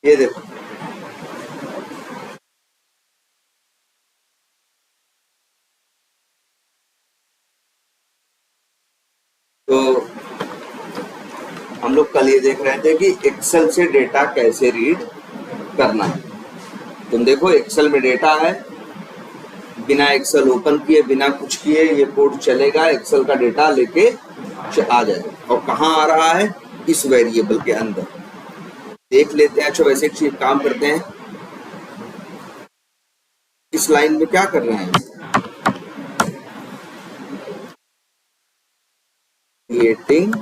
ये देखो, तो हम लोग कल ये देख रहे थे कि एक्सेल से डेटा कैसे रीड करना है। तुम देखो एक्सेल में डेटा है, बिना एक्सेल ओपन किए बिना कुछ किए ये कोड चलेगा, एक्सेल का डेटा लेके आ जाएगा। और कहाँ आ रहा है? इस वेरिएबल के अंदर। देख लेते हैं। अच्छा वैसे एक चीज काम करते हैं, इस लाइन में क्या कर रहे हैं, क्रिएटिंग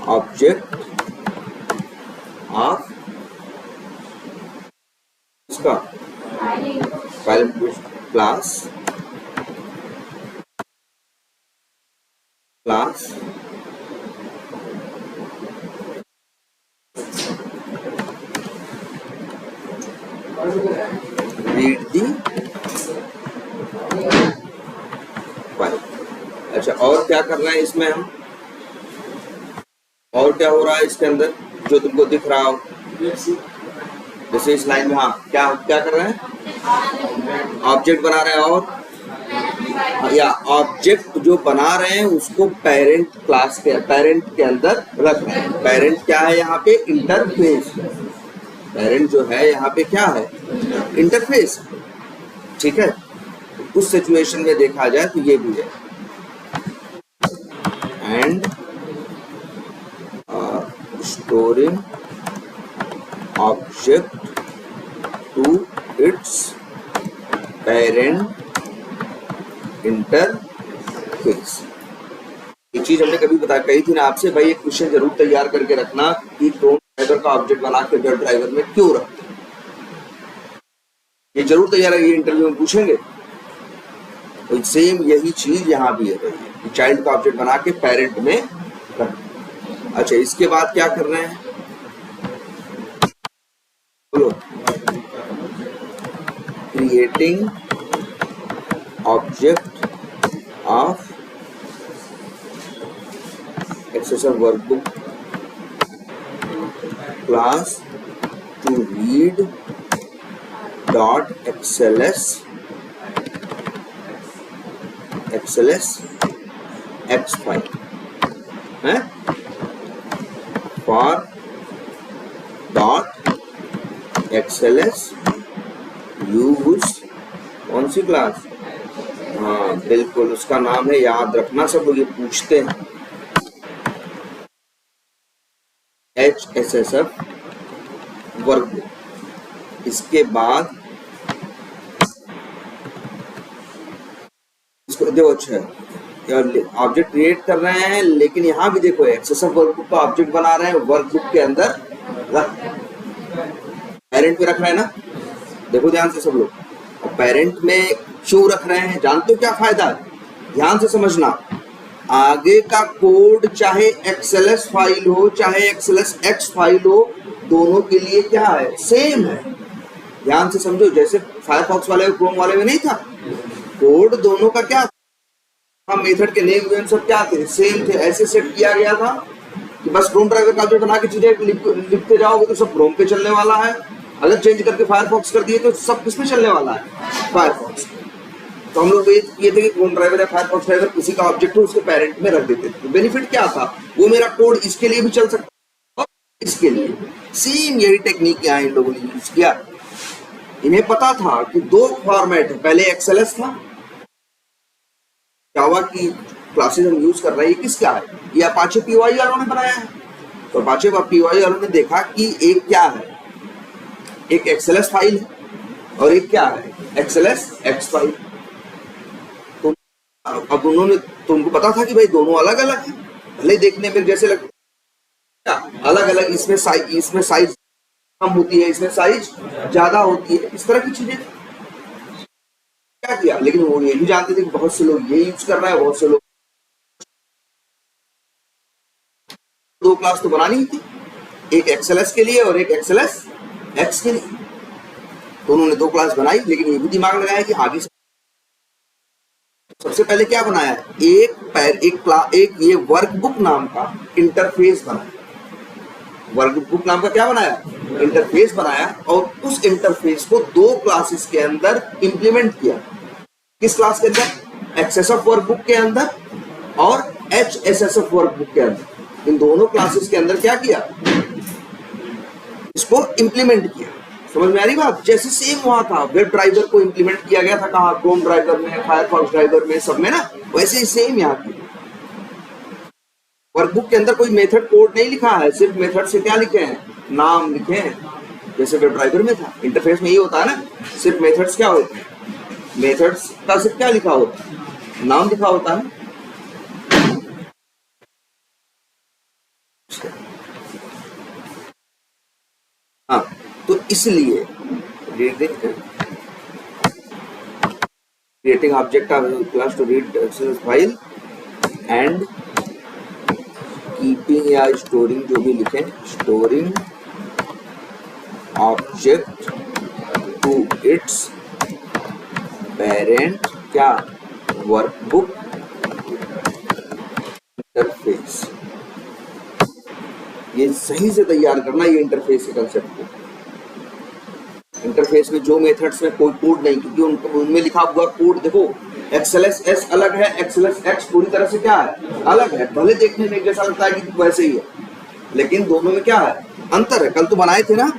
ऑब्जेक्ट ऑफ इसका file class read the file. अच्छा और क्या कर रहे हैं इसमें हम, और क्या हो रहा है इसके अंदर जो तुमको दिख रहा हो, जैसे इस लाइन में, हाँ क्या क्या कर रहे हैं, ऑब्जेक्ट बना रहे हैं। और या ऑब्जेक्ट जो बना रहे हैं उसको पेरेंट क्लास के पेरेंट के अंदर रख रहे हैं। पेरेंट क्या है यहाँ पे, इंटरफेस। पेरेंट जो है यहाँ पे क्या है, इंटरफेस। ठीक है, उस सिचुएशन में देखा जाए तो ये भी है, and storing object to its parent interface। ये चीज हमने कभी बता कही थी ना आपसे, भाई एक क्वेश्चन जरूर तैयार करके रखना कि क्रोम ड्राइवर का ऑब्जेक्ट बना के वेब ड्राइवर में क्यों रखते हैं। ये जरूर तैयार है, ये इंटरव्यू में पूछेंगे। तो सेम यही चीज यहाँ भी है भाई, चाइल्ड का ऑब्जेक्ट बना के पेरेंट में रखते। अच्छा इसके बाद क्या कर रहे हैं, बोलो, creating object of XSSF workbook class to read dot XLS X file है फॉर डॉट एक्सएलएस यूज कौन सी क्लास, हाँ बिल्कुल उसका नाम है, याद रखना सब लोग ये पूछते हैं, HSSF वर्कबुक। इसके बाद इसको देखो, अच्छा ऑब्जेक्ट क्रिएट कर रहे हैं, लेकिन यहाँ भी देखो एक्सेसर वर्कबुक का ऑब्जेक्ट बना रहे हैं, वर्कबुक के अंदर रख पेरेंट में रख रहे हैं ना, देखो ध्यान से सब लोग। और पेरेंट में क्यों रख रहे हैं जानते हो क्या फायदा है, ध्यान से समझना। आगे का कोड चाहे एक्सएलएस फाइल हो चाहे एक्सएलएस एक्स फाइल हो, दोनों के लिए क्या है, सेम है। ध्यान से समझो, जैसे फायरफॉक्स वाले और क्रोम वाले में नहीं था, कोड दोनों का क्या मेथड के नेम वेम सब क्या थे, सेम थे। ऐसे सेट किया गया था कि बस क्रोम ड्राइवर का ऑब्जेक्ट बना के चीजें लिखते जाओगे तो सब क्रोम पे चलने वाला है, अगर चेंज करके फायरफॉक्स कर दिए तो सब किस पे चलने वाला है, फायरफॉक्स। तो हम लोग ये थे कि क्रोम ड्राइवर या फायरफॉक्स ड्राइवर किसी का ऑब्जेक्ट हो उसके पेरेंट में रख देते थे। बेनिफिट क्या था, वो मेरा कोड इसके लिए भी चल सकता है, इसके लिए सेम यही टेक्निक यहाँ इन लोगों ने यूज किया। इन्हें पता था कि दो फॉर्मेट है, पहले एक्सएलएस था, जावा की क्लासेस हम यूज कर रहे हैं, किसका है, ये अपाचे पीवाई वालों ने बनाया है। तो अपाचे पीवाई वालों ने देखा कि एक क्या है, एक एक्सएलएस फाइल है और एक क्या है, एक्सएलएस एक्स फाइल। तो अब उन्होंने, तुमको पता था कि भाई दोनों अलग अलग है, भले देखने में जैसे लगता अलग अलग, इसमें साइज कम होती है, इसमें साइज ज्यादा होती है, इस तरह की चीजें क्या किया। लेकिन वो ये भी जानते थे कि बहुत से लोग ये यूज कर रहे हैं, बहुत से लोग दो क्लास तो बनानी ही थी, एक एक्सएलएस के लिए और एक एक्सएलएस एक्स के लिए। तो उन्होंने दो क्लास बनाई, लेकिन ये भी दिमाग लगाया कि आगे सबसे पहले क्या बनाया है, एक ये वर्कबुक नाम का इंटरफेस बनाया। वर्कबुक नाम का क्या बनाया, इंटरफेस बनाया, और उस इंटरफेस को दो क्लासेस के अंदर इंप्लीमेंट किया। किस क्लास के अंदर, एक्सेसऑफ वर्कबुक के अंदर और HSSF वर्कबुक के अंदर। इन दोनों क्लासेस के अंदर क्या किया, इसको इंप्लीमेंट किया। समझ में आ रही बात? जैसे सेम हुआ था, वेब ड्राइवर को इंप्लीमेंट किया गया था कहाँ, क्रोम ड्राइवर में, फायरफॉक्स ड्राइवर में, सब में ना, वैसे ही सेम यहाँ की वर्कबुक के अंदर कोई मेथड कोड नहीं लिखा है, सिर्फ मेथड से क्या लिखे हैं, नाम लिखे हैं, जैसे वेब ड्राइवर में था। इंटरफेस में ये होता है ना, सिर्फ मेथड्स क्या होते हैं, मेथड्स का सिर्फ क्या लिखा होता है, नाम लिखा होता है। हाँ, तो इसलिए creating object of class to read XML file and keeping या storing, जो भी लिखें, storing object to its parent क्या, workbook interface। ये सही से तैयार करना ये इंटरफेस के कंसेप्ट को। इंटरफेस में जो मेथड्स में कोई कोड नहीं, क्योंकि उनमें लिखा हुआ कोड देखो, XLSS अलग है, XLSX पूरी तरह से क्या है, अलग है। भले देखने में जैसा लगता है कि वैसे ही है, लेकिन दोनों में क्या है, अंतर है। कल तो बनाए थे ना,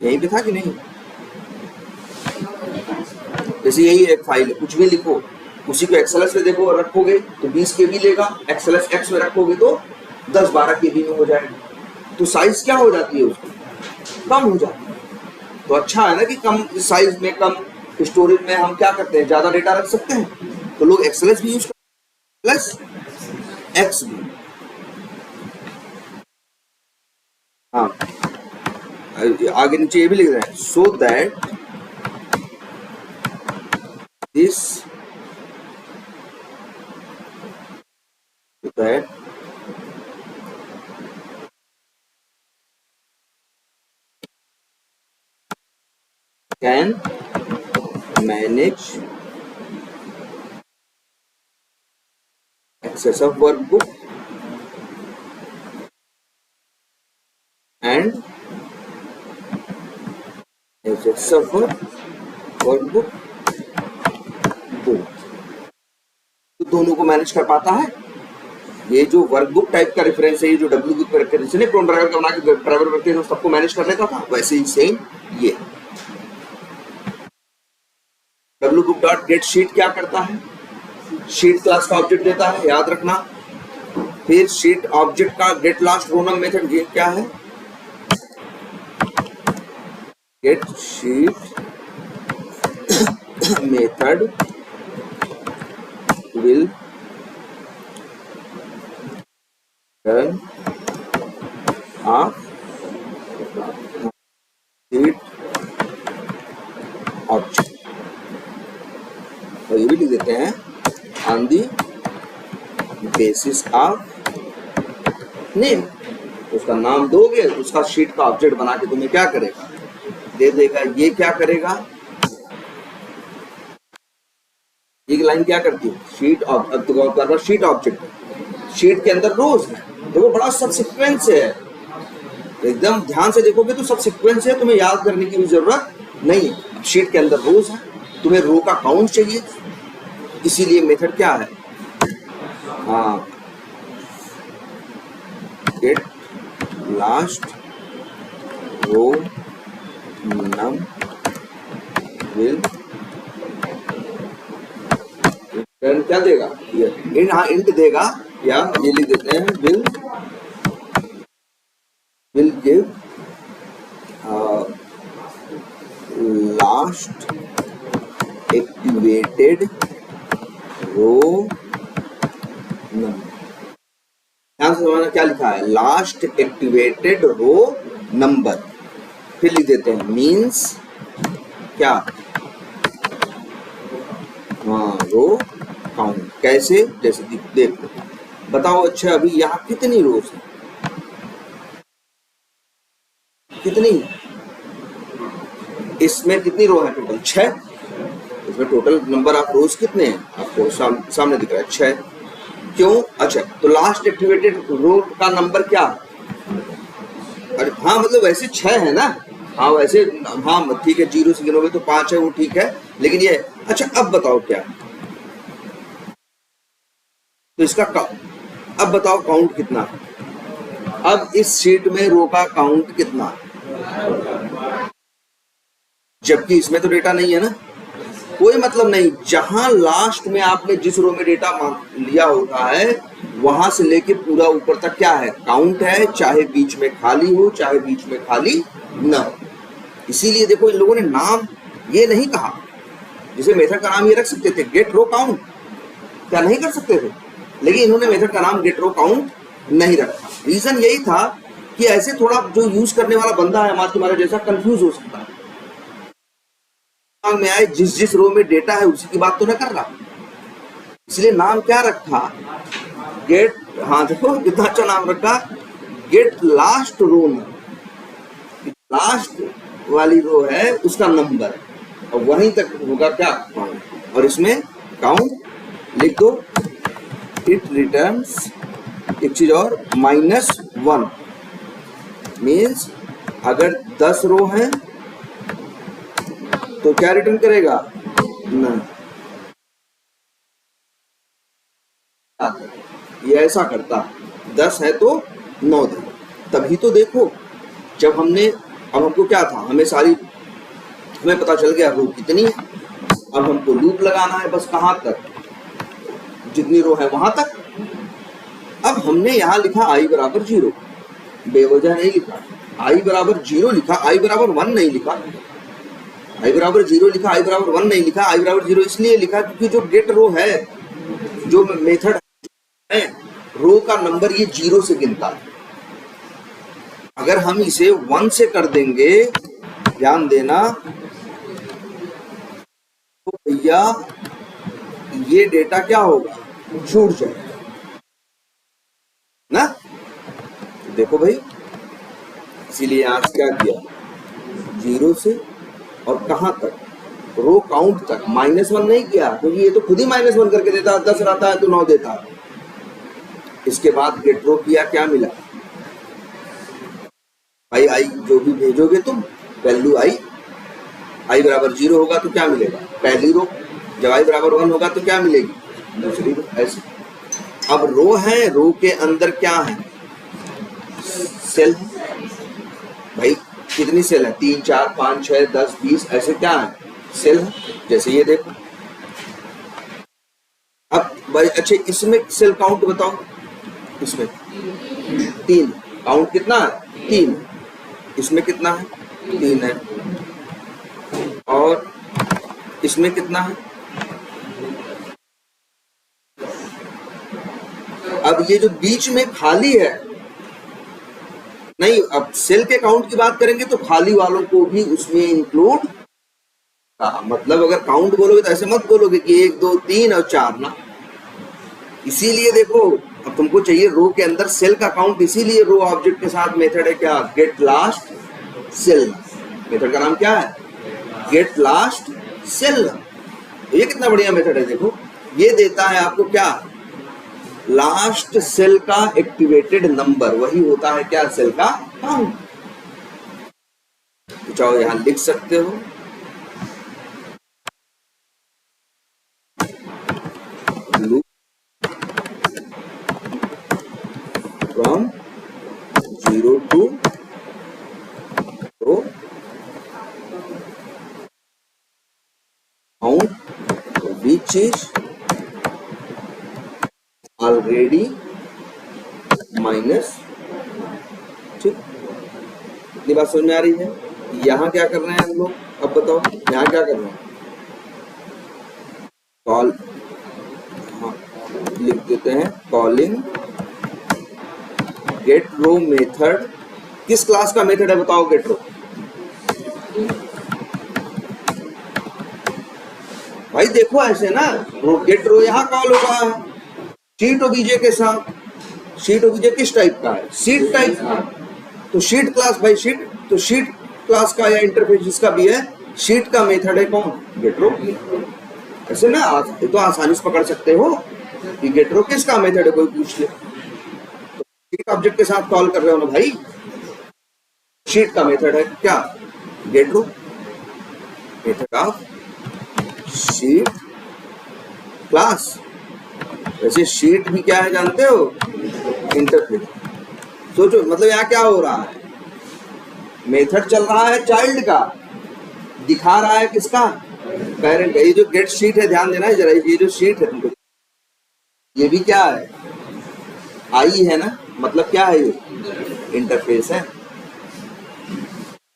यहीं पे था कि नहीं? जैसे यही एक फाइल है, कुछ भी लिखो, उसी को XLS में देखो रखोगे तो 20 KB लेगा, XLSX में रखोगे तो 10-12 KB में हो जाएगा। तो साइज क्या हो जाती है उसकी, कम हो जाती है। तो अच्छा है ना कि कम साइज में, कम स्टोरेज में हम क्या करते हैं, ज्यादा डेटा रख सकते हैं। तो लोग XLS भी यूज करते हैं, XLSX भी। हाँ, आगे नीचे ये भी लिख रहे हैं, so that this that can manage access of workbook and access of workbook both। तो दोनों को मैनेज कर पाता है। ये जो वर्कबुक टाइप का रेफरेंस है, ये जो डब्ल्यू बुक रेफरेंस है, क्रोम ड्राइवर का बना के ड्राइवर करते हैं, सबको मैनेज कर लेता था, वैसे ही सेम ये W book dot gate sheet क्या करता है, शीट क्लास का ऑब्जेक्ट देता है, याद रखना। फिर शीट ऑब्जेक्ट का get last row number method, ये क्या है, get sheet method will run a sheet object, और ये भी लिख देते हैं on the basis of name। उसका नाम दोगे, उसका शीट का ऑब्जेक्ट बना के तुम्हें क्या करेगा, दे देगा। ये क्या करेगा, ये लाइन क्या करती है, sheet object, sheet object, sheet के अंदर रोज है, देखो बड़ा सब सीक्वेंस है, एकदम ध्यान से देखोगे तो सब सीक्वेंस है, तुम्हें याद करने की भी जरूरत नहीं है। शीट के अंदर रोज है, तुम्हें रो का काउंट चाहिए, इसीलिए मेथड क्या है, हाँ, get last row num will return क्या देगा, इन, हाँ इंट देगा, या ये लिख देते हैं will give last activated row number। ध्यान से समझना क्या लिखा है, लास्ट एक्टिवेटेड रो नंबर। फिर लिख देते हैं मीन्स क्या, हाँ, रो काउंट। कैसे, जैसे देखो, बताओ अच्छा अभी यहाँ कितनी रोज है, कितनी, इसमें कितनी रो है टोटल, 6। इसमें टोटल नंबर ऑफ रोज कितने हैं, आपको सामने दिख रहा है 6। क्यों? अच्छा, तो लास्ट एक्टिवेटेड रो का नंबर क्या? अरे हाँ, मतलब वैसे 6 है ना। हाँ वैसे, हाँ ठीक है, 0 से गिनोगे तो 5 है, वो ठीक है, लेकिन ये अच्छा अब बताओ क्या, तो इसका अब बताओ काउंट कितना? अब इस शीट में रो का काउंट कितना? जबकि इसमें तो डेटा नहीं है ना, कोई मतलब नहीं। जहां लास्ट में आपने जिस रो में डेटा लिया होता है वहां से लेके पूरा ऊपर तक क्या है? काउंट है, चाहे बीच में खाली हो चाहे बीच में खाली न हो। इसीलिए देखो इन लोगों ने नाम ये नहीं कहा, जिसे मेथड का नाम ये रख सकते थे गेट रो काउंट, क्या नहीं कर सकते थे? लेकिन इन्होंने मेथड का नाम गेट रो काउंट नहीं रखा। रीजन यही था कि ऐसे थोड़ा जो यूज करने वाला बंदा है हमारे तुम्हारे जैसा कंफ्यूज हो सकता है, में आए जिस जिस रो में डेटा है उसी की बात तो न कर रहा, इसलिए नाम क्या रखा? गेट, हाँ देखो कितना अच्छा नाम रखा, गेट लास्ट रो, लास्ट वाली रो है उसका नंबर, और वहीं तक होगा क्या? काउंट। और इसमें काउंट लिख दो, इट रिटर्न्स एक चीज और -1 मीन्स अगर 10 रो है तो क्या रिटर्न करेगा? नहीं, ये ऐसा करता, 10 है तो 9 दे। तभी तो देखो जब हमने, अब हमको क्या था, हमें पता चल गया रो कितनी है, अब हमको लूप लगाना है बस कहां तक? जितनी रो है वहां तक। अब हमने यहाँ लिखा i बराबर 0, बेवजह नहीं लिखा, i बराबर 0 लिखा, i बराबर 1 नहीं लिखा, i बराबर 0 लिखा, i बराबर 1 नहीं लिखा, i बराबर 0 इसलिए लिखा क्योंकि जो गेट रो है, जो मेथड है, रो का नंबर ये 0 से गिनता है। अगर हम इसे 1 से कर देंगे, ध्यान देना, तो भैया ये डेटा क्या होगा? छूट जाएगा ना। देखो भाई, इसीलिए आज क्या किया, 0 से और कहां तक? रो काउंट तक, -1 नहीं किया क्योंकि ये तो खुद ही -1 करके देता है, 10 रहता है तो 9 देता है। इसके बाद गेट रो किया, क्या मिला भाई? आई जो भी भेजोगे तुम वैल्यू आई बराबर 0 होगा तो क्या मिलेगा? पहली रो। जब आई बराबर 1 होगा तो क्या मिलेगी? दूसरी रो। ऐसे अब रो है, रो के अंदर क्या है? सेल है भाई। कितनी सेल है? 3 4 5 6 10 20 ऐसे क्या है? सेल है। जैसे ये देखो, अब भाई अच्छे इसमें सेल काउंट बताओ। इसमें 3, काउंट कितना है? 3। इसमें कितना है? 3 है। और इसमें कितना है? अब ये जो बीच में खाली है, नहीं, अब सेल के काउंट की बात करेंगे तो खाली वालों को भी उसमें इंक्लूड, मतलब अगर काउंट बोलोगे तो ऐसे मत बोलोगे कि 1 2 3 और 4 ना। इसीलिए देखो, अब तुमको चाहिए रो के अंदर सेल का काउंट, इसीलिए रो ऑब्जेक्ट के साथ मेथड है क्या? Gate last cell. मेथड का नाम क्या है? Get last cell. तो ये कितना बढ़िया मेथड है, देखो ये देता है आपको क्या? लास्ट सेल का एक्टिवेटेड नंबर, वही होता है क्या? सेल का काउंट। तो चाहो यहां लिख सकते हो, loop from 0 to row count which is already minus. ठीक, इतनी बात समझ में आ रही है? यहाँ क्या कर रहे हैं हम लोग, अब बताओ यहाँ क्या कर रहे हैं? कॉल, हाँ लिख देते हैं, कॉलिंग गेट रो मेथड। किस क्लास का मेथड है बताओ? गेट रो। भाई देखो ऐसे ना, गेट रो यहाँ कॉल हो रहा है शीट ओबीजे के साथ। शीट ओबीजे किस टाइप का है? शीट टाइप का। तो शीट क्लास भाई, शीट तो शीट क्लास का या इंटरफेस जिसका भी है, शीट का मेथड है कौन? गेट रो। ऐसे ना, ये तो आसानी से पकड़ सकते हो। कि गेटरो किसका मेथड है, कोई पूछ ले तो शीट ऑब्जेक्ट के साथ कॉल कर रहे हो ना भाई, शीट का मेथड है क्या, गेटरो, मेथड ऑफ शीट क्लास। वैसे शीट भी क्या है जानते हो, इंटरफेस। सोचो मतलब यहाँ क्या हो रहा है, मेथड चल रहा है चाइल्ड का, दिखा रहा है किसका, पेरेंट का। ये जो गेट शीट है ध्यान देना है जरा, ये जो शीट है तुमको, ये भी क्या है, आई है ना, मतलब क्या है, ये इंटरफेस है।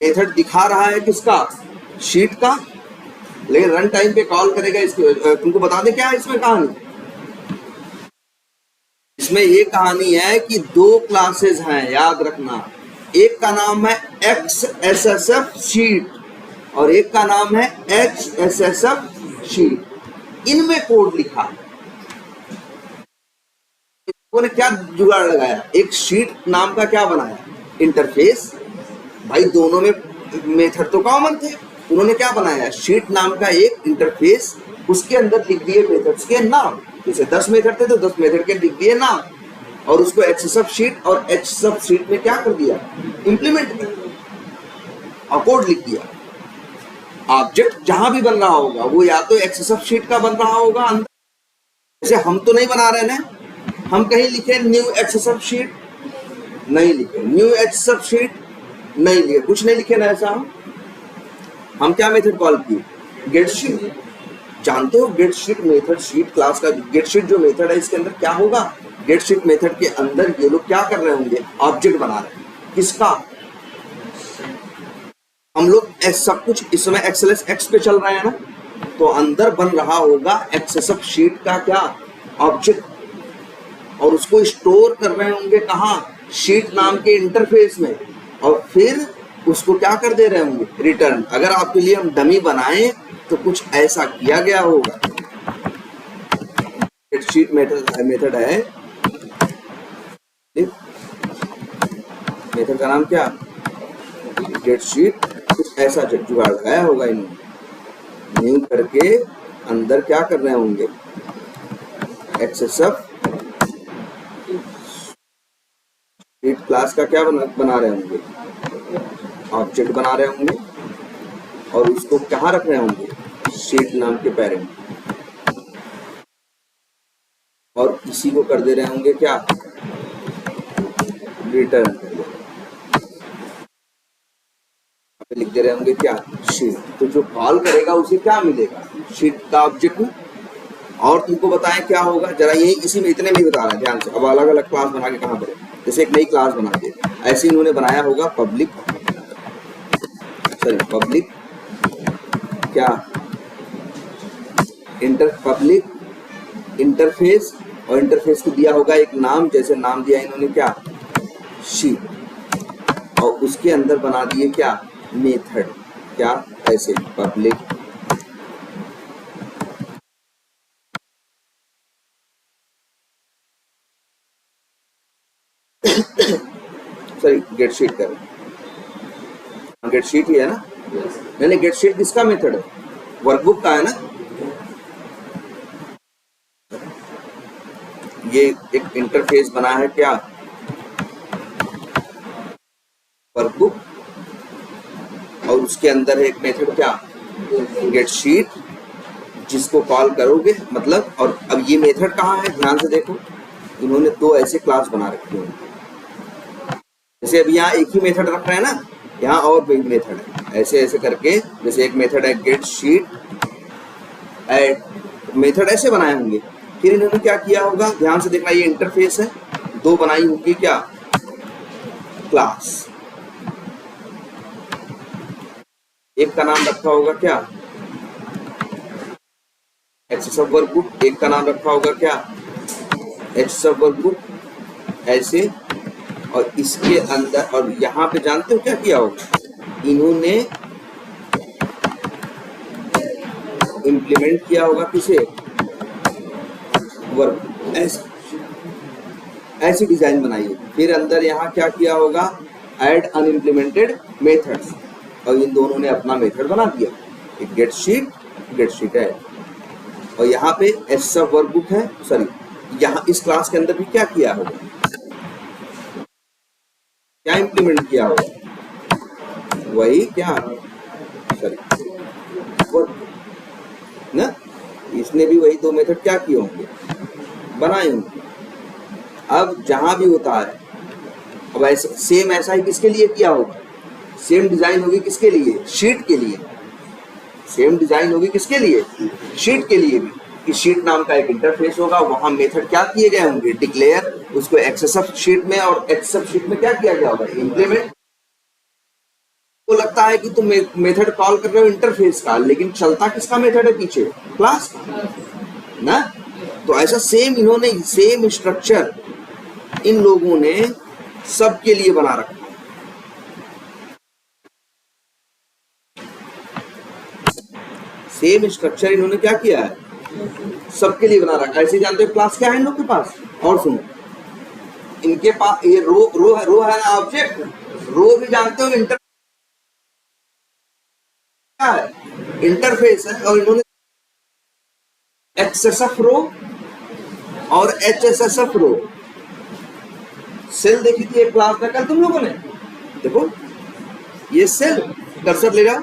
मेथड दिखा रहा है किसका, शीट का, लेकिन रन टाइम पे कॉल करेगा इसको। तुमको बता दें क्या है इसमें कहानी, इसमें ये कहानी है कि दो क्लासेस हैं, याद रखना, एक का नाम है XSSF शीट और एक का नाम है HSSF शीट। इनमें कोड लिखा है, इन्होंने क्या जुगाड़ लगाया, एक शीट नाम का क्या बनाया, इंटरफेस। भाई दोनों में मेथड तो कॉमन थे, उन्होंने क्या बनाया, शीट नाम का एक इंटरफेस, उसके अंदर लिख दिए मेथड्स के नाम। जैसे 10 मेथड थे तो 10 मेथड के लिख दिए नाम, और उसको XSF शीट और HSF शीट में क्या कर दिया, इंप्लीमेंट कर दिया और कोड लिख दिया। ऑब्जेक्ट जहां भी बन रहा होगा वो या तो XSF शीट का बन रहा होगा अंदर, जैसे हम तो नहीं बना रहे ना, हम कहीं लिखे न्यू XSF शीट, नहीं लिखे न्यू HSF शीट, नहीं लिखे, कुछ नहीं लिखे ना ऐसा। हम क्या मेथड कॉल किए, गेट शीट। जानते हो get sheet method, sheet class का गेट शीट जो मेथड है इसके अंदर क्या होगा, गेट शीट मेथड के अंदर ये लोग क्या कर रहे होंगे, ऑब्जेक्ट बना रहे हैं किसका, हम लोग सब कुछ इस समय XLSX पे चल रहे हैं ना, तो अंदर बन रहा होगा XSF शीट का क्या, ऑब्जेक्ट, और उसको स्टोर कर रहे होंगे कहाँ, शीट नाम के इंटरफेस में, और फिर उसको क्या कर दे रहे होंगे, रिटर्न। अगर आपके लिए हम डमी बनाएं तो कुछ ऐसा किया गया होगा। गेट शीट मेथड है, मेथड का नाम क्या, गेट शीट। कुछ ऐसा जुगाड़ लगाया होगा इन्होंने, न्यू करके अंदर क्या कर रहे होंगे, XSF शीट क्लास का क्या बना रहे होंगे, ऑब्जेक्ट बना रहे होंगे, और उसको कहाँ रख रहे होंगे, शीट नाम के पेरेंट, और इसी को कर दे रहे होंगे क्या, रिटर्न कर दे, लिख दे रहे होंगे क्या, शीट। तो जो कॉल करेगा उसे क्या मिलेगा, शीट का ऑब्जेक्ट में। और तुमको बताएं क्या होगा, जरा यही इसी में इतने में बता रहा है ध्यान से। अब अलग अलग क्लास बना के कहाँ पर, जैसे एक नई क्लास बना के ऐसे इन्होंने बनाया होगा, पब्लिक क्या, पब्लिक इंटरफेस, और इंटरफेस को दिया होगा एक नाम, जैसे नाम दिया इन्होंने क्या, शीट, और उसके अंदर बना दिए क्या, मेथड, क्या, ऐसे पब्लिक सॉरी गेट शीट कर, गेट शीट ही है ना, नहीं गेट शीट किसका मेथड है, वर्कबुक का है ना। ये एक इंटरफेस बना है क्या, वर्कबुक, और उसके अंदर है एक मेथड क्या, गेट शीट, जिसको कॉल करोगे मतलब। और अब ये मेथड कहाँ है, ध्यान से देखो, इन्होंने दो ऐसे क्लास बना रखे हैं, जैसे अभी यहाँ एक ही मेथड रख रहे हैं ना, यहाँ और भी मेथड है, ऐसे ऐसे करके। जैसे एक मेथड है गेट शीट ऐड, मेथड ऐसे बनाए होंगे। फिर इन्होंने क्या किया होगा, ध्यान से देखना, ये इंटरफेस है, दो बनाई होगी क्या, क्लास। एक का नाम रखा होगा क्या, XSF वर्कबुक, एक का नाम रखा होगा क्या, XSF वर्कबुक, ऐसे। और इसके अंदर, और यहाँ पे जानते हो क्या किया होगा, इन्होंने इंप्लीमेंट किया होगा किसे, वर्क, ऐसी डिजाइन बनाई है। फिर अंदर यहाँ क्या किया होगा, ऐड अनइम्प्लीमेंटेड मेथड्स, और इन दोनों ने अपना मेथड बना दिया, एक गेट शीट है। और यहाँ पे XSF वर्कबुक है, सॉरी यहाँ इस क्लास के अंदर भी क्या किया होगा, क्या इंप्लीमेंट किया होगा, वही क्या सॉरी ना, इसने भी वही दो मेथड क्या किए होंगे, बनाए होंगे। अब जहां भी होता है, अब ऐसा सेम ऐसा ही किसके लिए किया होगा, सेम डिजाइन होगी किसके लिए, शीट के लिए। सेम डिजाइन होगी किसके लिए, शीट के लिए भी, कि शीट नाम का एक इंटरफेस होगा, वहां मेथड क्या किए गए होंगे, डिक्लेयर, उसको एक्सेसअप शीट में, और एक्सेसअप शीट में क्या किया गया होगा, इंप्लीमेंट। को लगता है कि तुम मेथड कॉल कर रहे हो इंटरफेस का, लेकिन चलता किसका मेथड है पीछे, क्लास का ना। तो ऐसा सेम इन्होंने सेम स्ट्रक्चर इन लोगों ने सबके लिए बना रखा है। सेम स्ट्रक्चर इन्होंने क्या किया है, सबके लिए बना रखा है। ऐसे जानते हो क्लास क्या है इन लोग के पास, और सुनो, इनके पास ये रो है ना ऑब्जेक्ट, रो भी जानते हो इंटर क्या है, इंटरफेस है। और इन्होंने एक्सेसअप रो और एचएसएसएफ रो, सेल देखी थी एक क्लास में कल तुम लोगों ने, देखो ये सेल, कर्सर ले जाओ,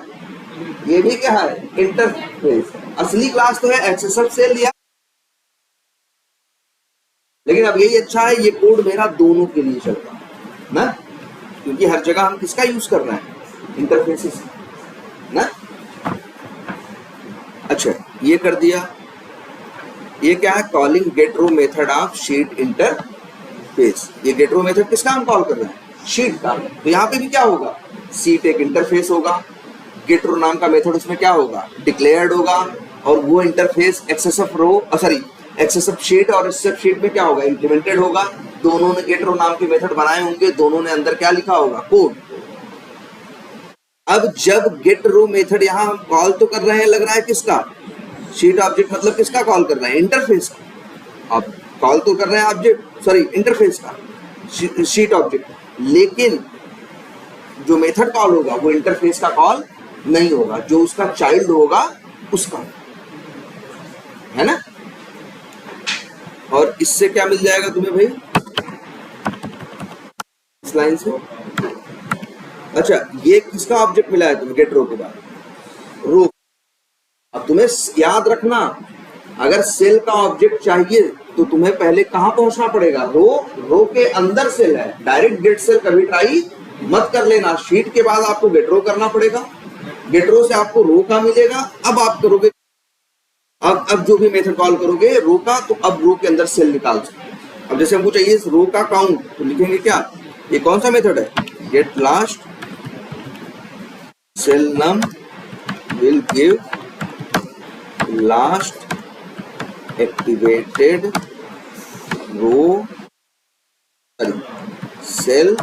ये भी क्या है, इंटरफेस। असली क्लास तो है एक्सेसअप सेल या, लेकिन अब यही अच्छा है, ये कोड मेरा दोनों के लिए चलता है ना, क्योंकि हर जगह हम किसका यूज कर रहे हैं, इंटरफेसेस ना। अच्छा ये कर दिया, ये क्या है, calling get row method of sheet interface. ये गेट रो मेथड किसका हम कॉल कर रहे हैं, शीट का। तो यहाँ पे भी क्या होगा, शीट एक इंटरफेस होगा, गेट रो नाम का मेथड उसमें क्या होगा, डिक्लेयर्ड होगा, और वो इंटरफेस एक्सेसअप रो सॉरी एक्सेसअप शीट और एक्सेसअप शीट में क्या होगा, इंप्लीमेंटेड होगा। दोनों ने गेट रो नाम के मेथड बनाए होंगे, दोनों ने अंदर क्या लिखा होगा, कोड। अब जब गेट रो मेथड यहाँ हम कॉल तो कर रहे हैं, लग रहा है किसका, शीट ऑब्जेक्ट, मतलब किसका कॉल कर रहे हैं, इंटरफेस का। अब कॉल तो कर रहे हैं ऑब्जेक्ट सॉरी इंटरफेस का, शीट ऑब्जेक्ट, लेकिन जो मेथड कॉल होगा वो इंटरफेस का कॉल नहीं होगा, जो उसका चाइल्ड होगा उसका, है ना। और इससे क्या मिल जाएगा तुम्हें भाई, इस लाइन से। अच्छा ये किसका ऑब्जेक्ट मिला है तुम्हें, गेट रो के बाद, रो। अब तुम्हें याद रखना, अगर सेल का ऑब्जेक्ट चाहिए तो तुम्हें पहले कहां पहुंचना पड़ेगा, रो के अंदर सेल है, डायरेक्ट गेट सेल कभी ट्राई मत कर लेना। शीट के बाद आपको गेट रो करना पड़ेगा, गेट रो से आपको रो का मिलेगा। अब आप करोगे, अब जो भी मेथड कॉल करोगे रो का, तो अब रो के अंदर सेल निकाल सकते। अब जैसे हमको चाहिए रो का काउंट, तो लिखेंगे क्या, ये कौन सा मेथड है, get last cell num will give last activated row cell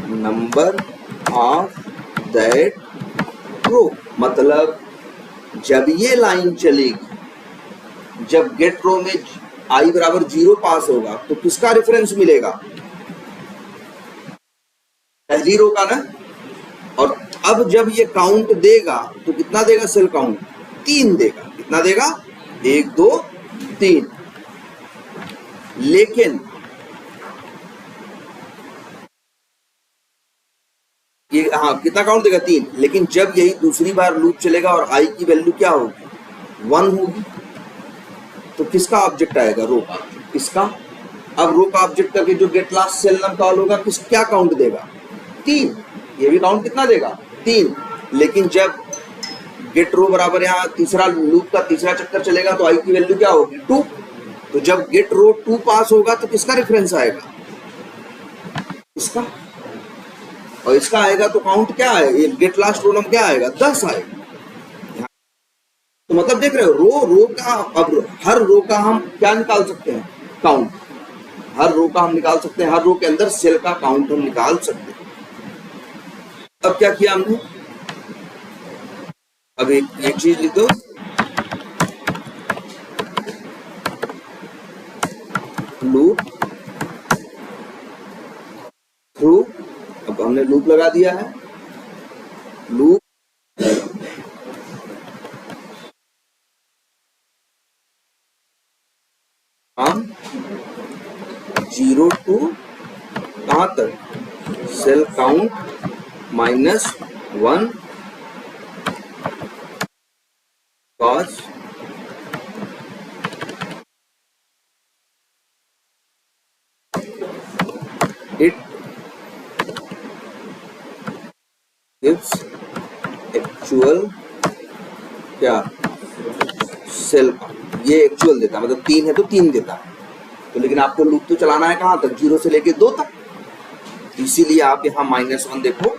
number of that row. मतलब जब ये लाइन चलेगी, जब गेट रो में i बराबर 0 पास होगा, तो किसका रेफरेंस मिलेगा, पहली रो का ना। और अब जब ये काउंट देगा तो कितना देगा, सेल काउंट 3 देगा। कितना देगा, 1 2 3। लेकिन ये हाँ कितना काउंट देगा, 3। लेकिन जब यही दूसरी बार लूप चलेगा और i की वैल्यू क्या होगी, 1 होगी, तो किसका ऑब्जेक्ट आएगा, रो का, किसका। अब रो का ऑब्जेक्ट करके जो गेट लास्ट सेल नम कॉल होगा, किस क्या काउंट देगा, 3। ये भी काउंट कितना देगा, 3। लेकिन जब गेट रो बराबर यहाँ तीसरा लूप का तीसरा चक्कर चलेगा, तो i की वैल्यू क्या होगी, 2। तो जब गेट रो 2 पास होगा, तो किसका रेफरेंस आएगा, इसका। और इसका आएगा तो काउंट क्या है, ये गेट लास्ट रो नंबर क्या आएगा, 10 आएगा। तो मतलब देख रहे हो, रो का, अब हर रो का हम क्या निकाल सकते हैं, काउंट। हर रो का हम निकाल सकते हैं, हर रो के अंदर सेल का काउंट हम निकाल सकते हैं। अब क्या किया हमने, अब एक चीज लिख दो, लूप थ्रू। अब हमने लूप लगा दिया है, लूप हम 0 to कहाँ तक, cell count -1 cos it gives actual क्या, सेल काउंट। ये एक्चुअल देता है, मतलब 3 है तो 3 देता है। तो लेकिन आपको लूप तो चलाना है कहाँ तक, 0 से लेके 2 तक, इसीलिए आप यहाँ -1 देखो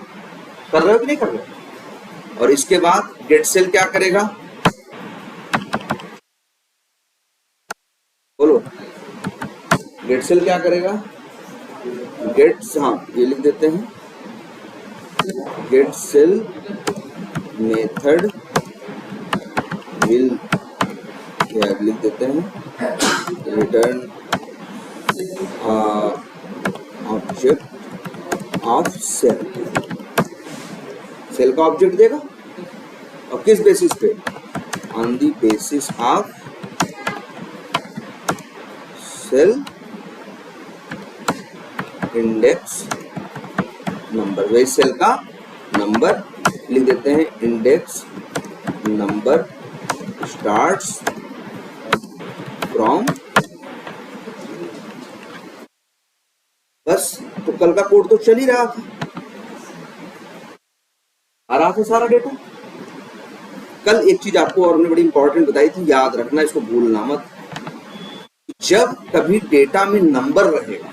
कर रहे हो कि नहीं कर रहे हो। और इसके बाद गेट सेल क्या करेगा, बोलो, गेट सेल क्या करेगा, गेट, हाँ ये लिख देते हैं, गेट सेल मेथड विल, लिख देते हैं, return object of cell. Cell का ऑब्जेक्ट देगा और किस बेसिस पे, on the basis of cell index number. वही सेल का नंबर लिख देते हैं, इंडेक्स नंबर स्टार्ट्स फ्रॉम। बस, तो कल का कोड तो चल ही रहा था, आ रहा था सारा डेटा। कल एक चीज आपको और हमने बड़ी इंपॉर्टेंट बताई थी, याद रखना, इसको भूलना मत। जब कभी डेटा में नंबर रहेगा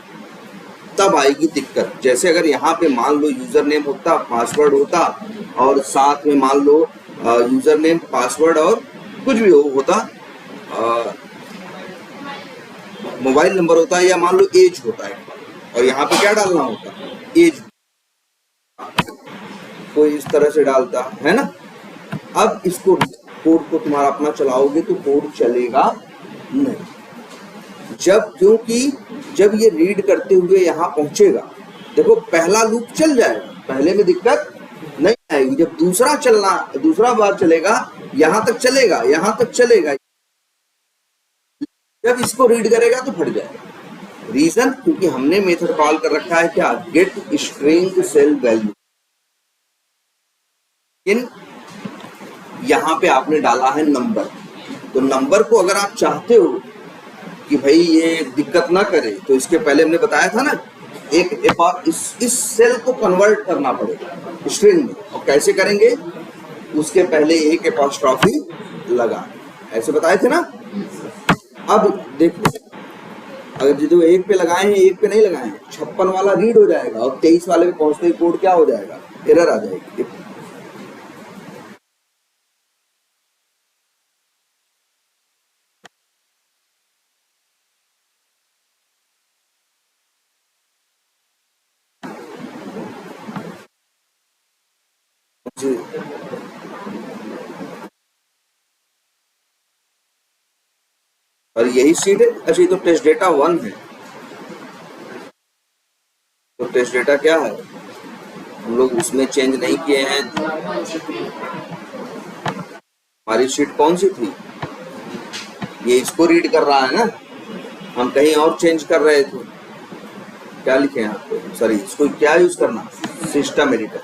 तब आएगी दिक्कत। जैसे अगर यहाँ पे मान लो यूजर नेम होता, पासवर्ड होता, और साथ में मान लो यूजर नेम, पासवर्ड और कुछ भी होता, मोबाइल नंबर होता है, या मान लो एज होता है, और यहाँ पे क्या डालना होता, एज, कोई इस तरह से डालता है ना। अब इसको कोड को तुम्हारा अपना चलाओगे तो कोड चलेगा नहीं, क्योंकि जब ये रीड करते हुए यहाँ पहुंचेगा, देखो पहला लूप चल जाएगा, पहले में दिक्कत नहीं आएगी। जब दूसरा बार चलेगा, यहाँ तक चलेगा, यहाँ तक चलेगा, जब इसको रीड करेगा तो फट जाएगा। रीजन, क्योंकि हमने मेथड कॉल कर रखा है क्या, गेट स्ट्रिंग सेल वैल्यू। लेकिन यहाँ पे आपने डाला है नंबर, तो नंबर को अगर आप चाहते हो कि भाई ये दिक्कत ना करे, तो इसके पहले हमने बताया था ना, इस सेल को कन्वर्ट करना पड़ेगा स्ट्रिंग में। और कैसे करेंगे, उसके पहले एक एपॉस्ट्रॉफी लगा, ऐसे बताए थे ना। अब देखो, अगर जो 1 पे लगाए हैं, 1 पे नहीं लगाए हैं, 56 वाला रीड हो जाएगा और 23 वाले पे पहुंचते ही कोड क्या हो जाएगा, एरर आ जाएगी। और यही सीट है। अच्छा, ये तो टेस्ट डेटा 1 है, तो टेस्ट डेटा क्या है, हम लोग उसमें चेंज नहीं किए हैं। हमारी शीट कौन सी थी, ये इसको रीड कर रहा है ना, हम कहीं और चेंज कर रहे थे। क्या लिखे हैं आपको, सॉरी, इसको क्या यूज करना, सिस्टम एडिटर।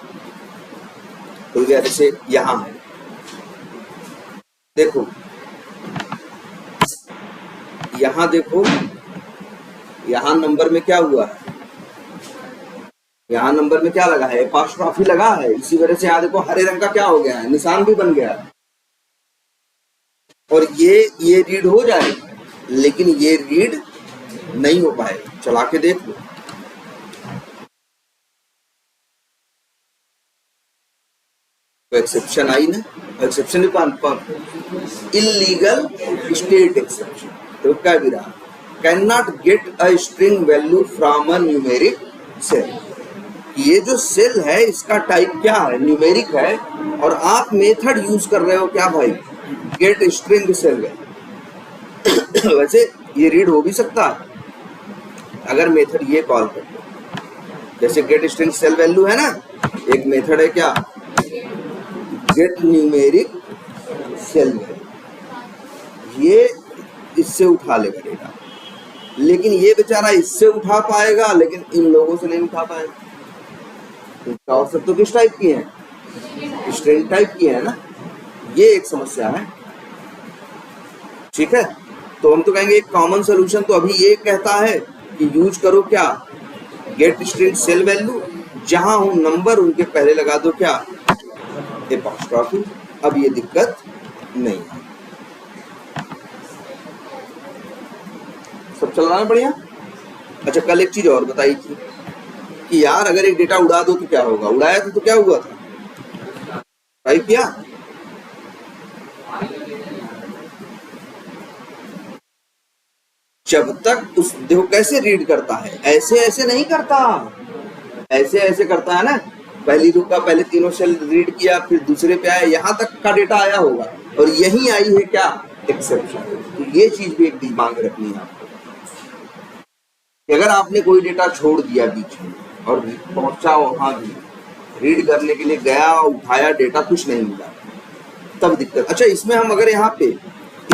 तो जैसे यहाँ है, देखो यहाँ देखो, यहाँ नंबर में क्या हुआ है, यहाँ नंबर में क्या लगा है, एपॉस्ट्रॉफी लगा है। इसी वजह से यहाँ देखो हरे रंग का क्या हो गया है, निशान भी बन गया है। और ये रीड हो जाएगा, लेकिन ये रीड नहीं हो पाए। चला के देख लो, तो एक्सेप्शन आई ना, एक्सेप्शन इलीगल स्टेट एक्सेप्शन। तो क्या भी रहा, can not get a string value from a numeric cell. ये जो सेल है इसका टाइप क्या है, न्यूमेरिक है, और आप मेथड यूज कर रहे हो क्या भाई, गेट स्ट्रिंग सेल वैल्यू। वैसे ये रीड हो भी सकता है अगर मेथड ये कॉल कर दो, जैसे गेट स्ट्रिंग सेल वैल्यू है ना, एक मेथड है क्या, गेट न्यूमेरिक सेल वैल्यू, ये इससे उठा लेगा डेटा। लेकिन ये बेचारा इससे उठा पाएगा लेकिन इन लोगों से नहीं उठा पाएगा। और सब तो किस टाइप की है, स्ट्रिंग टाइप की है ना, ये एक समस्या है। ठीक है, तो हम तो कहेंगे एक कॉमन सोल्यूशन तो अभी ये कहता है कि यूज करो क्या, गेट स्ट्रिंग सेल वैल्यू, जहां हो नंबर उनके पहले लगा दो क्या, एपॉस्ट्रोफी। अब ये दिक्कत नहीं है, सब चल रहा है बढ़िया। अच्छा, कल एक चीज और बताई थी कि यार अगर एक डेटा उड़ा दो तो क्या होगा, उड़ाया तो क्या हुआ था, ट्राई किया, जब तक उस देखो कैसे रीड करता है, ऐसे ऐसे नहीं करता, ऐसे ऐसे करता है ना, पहली रो का पहले तीनों सेल रीड किया, फिर दूसरे पे आया, यहां तक का डेटा आया होगा और यही आई है क्या, एक्सेप्शन। तो ये चीज भी एक दिमाग में रखनी है आपको, अगर आपने कोई डेटा छोड़ दिया बीच में और पहुंचा वहां भी रीड करने के लिए गया, उठाया डेटा, कुछ नहीं मिला, तब दिक्कत। अच्छा, इसमें हम अगर यहाँ पे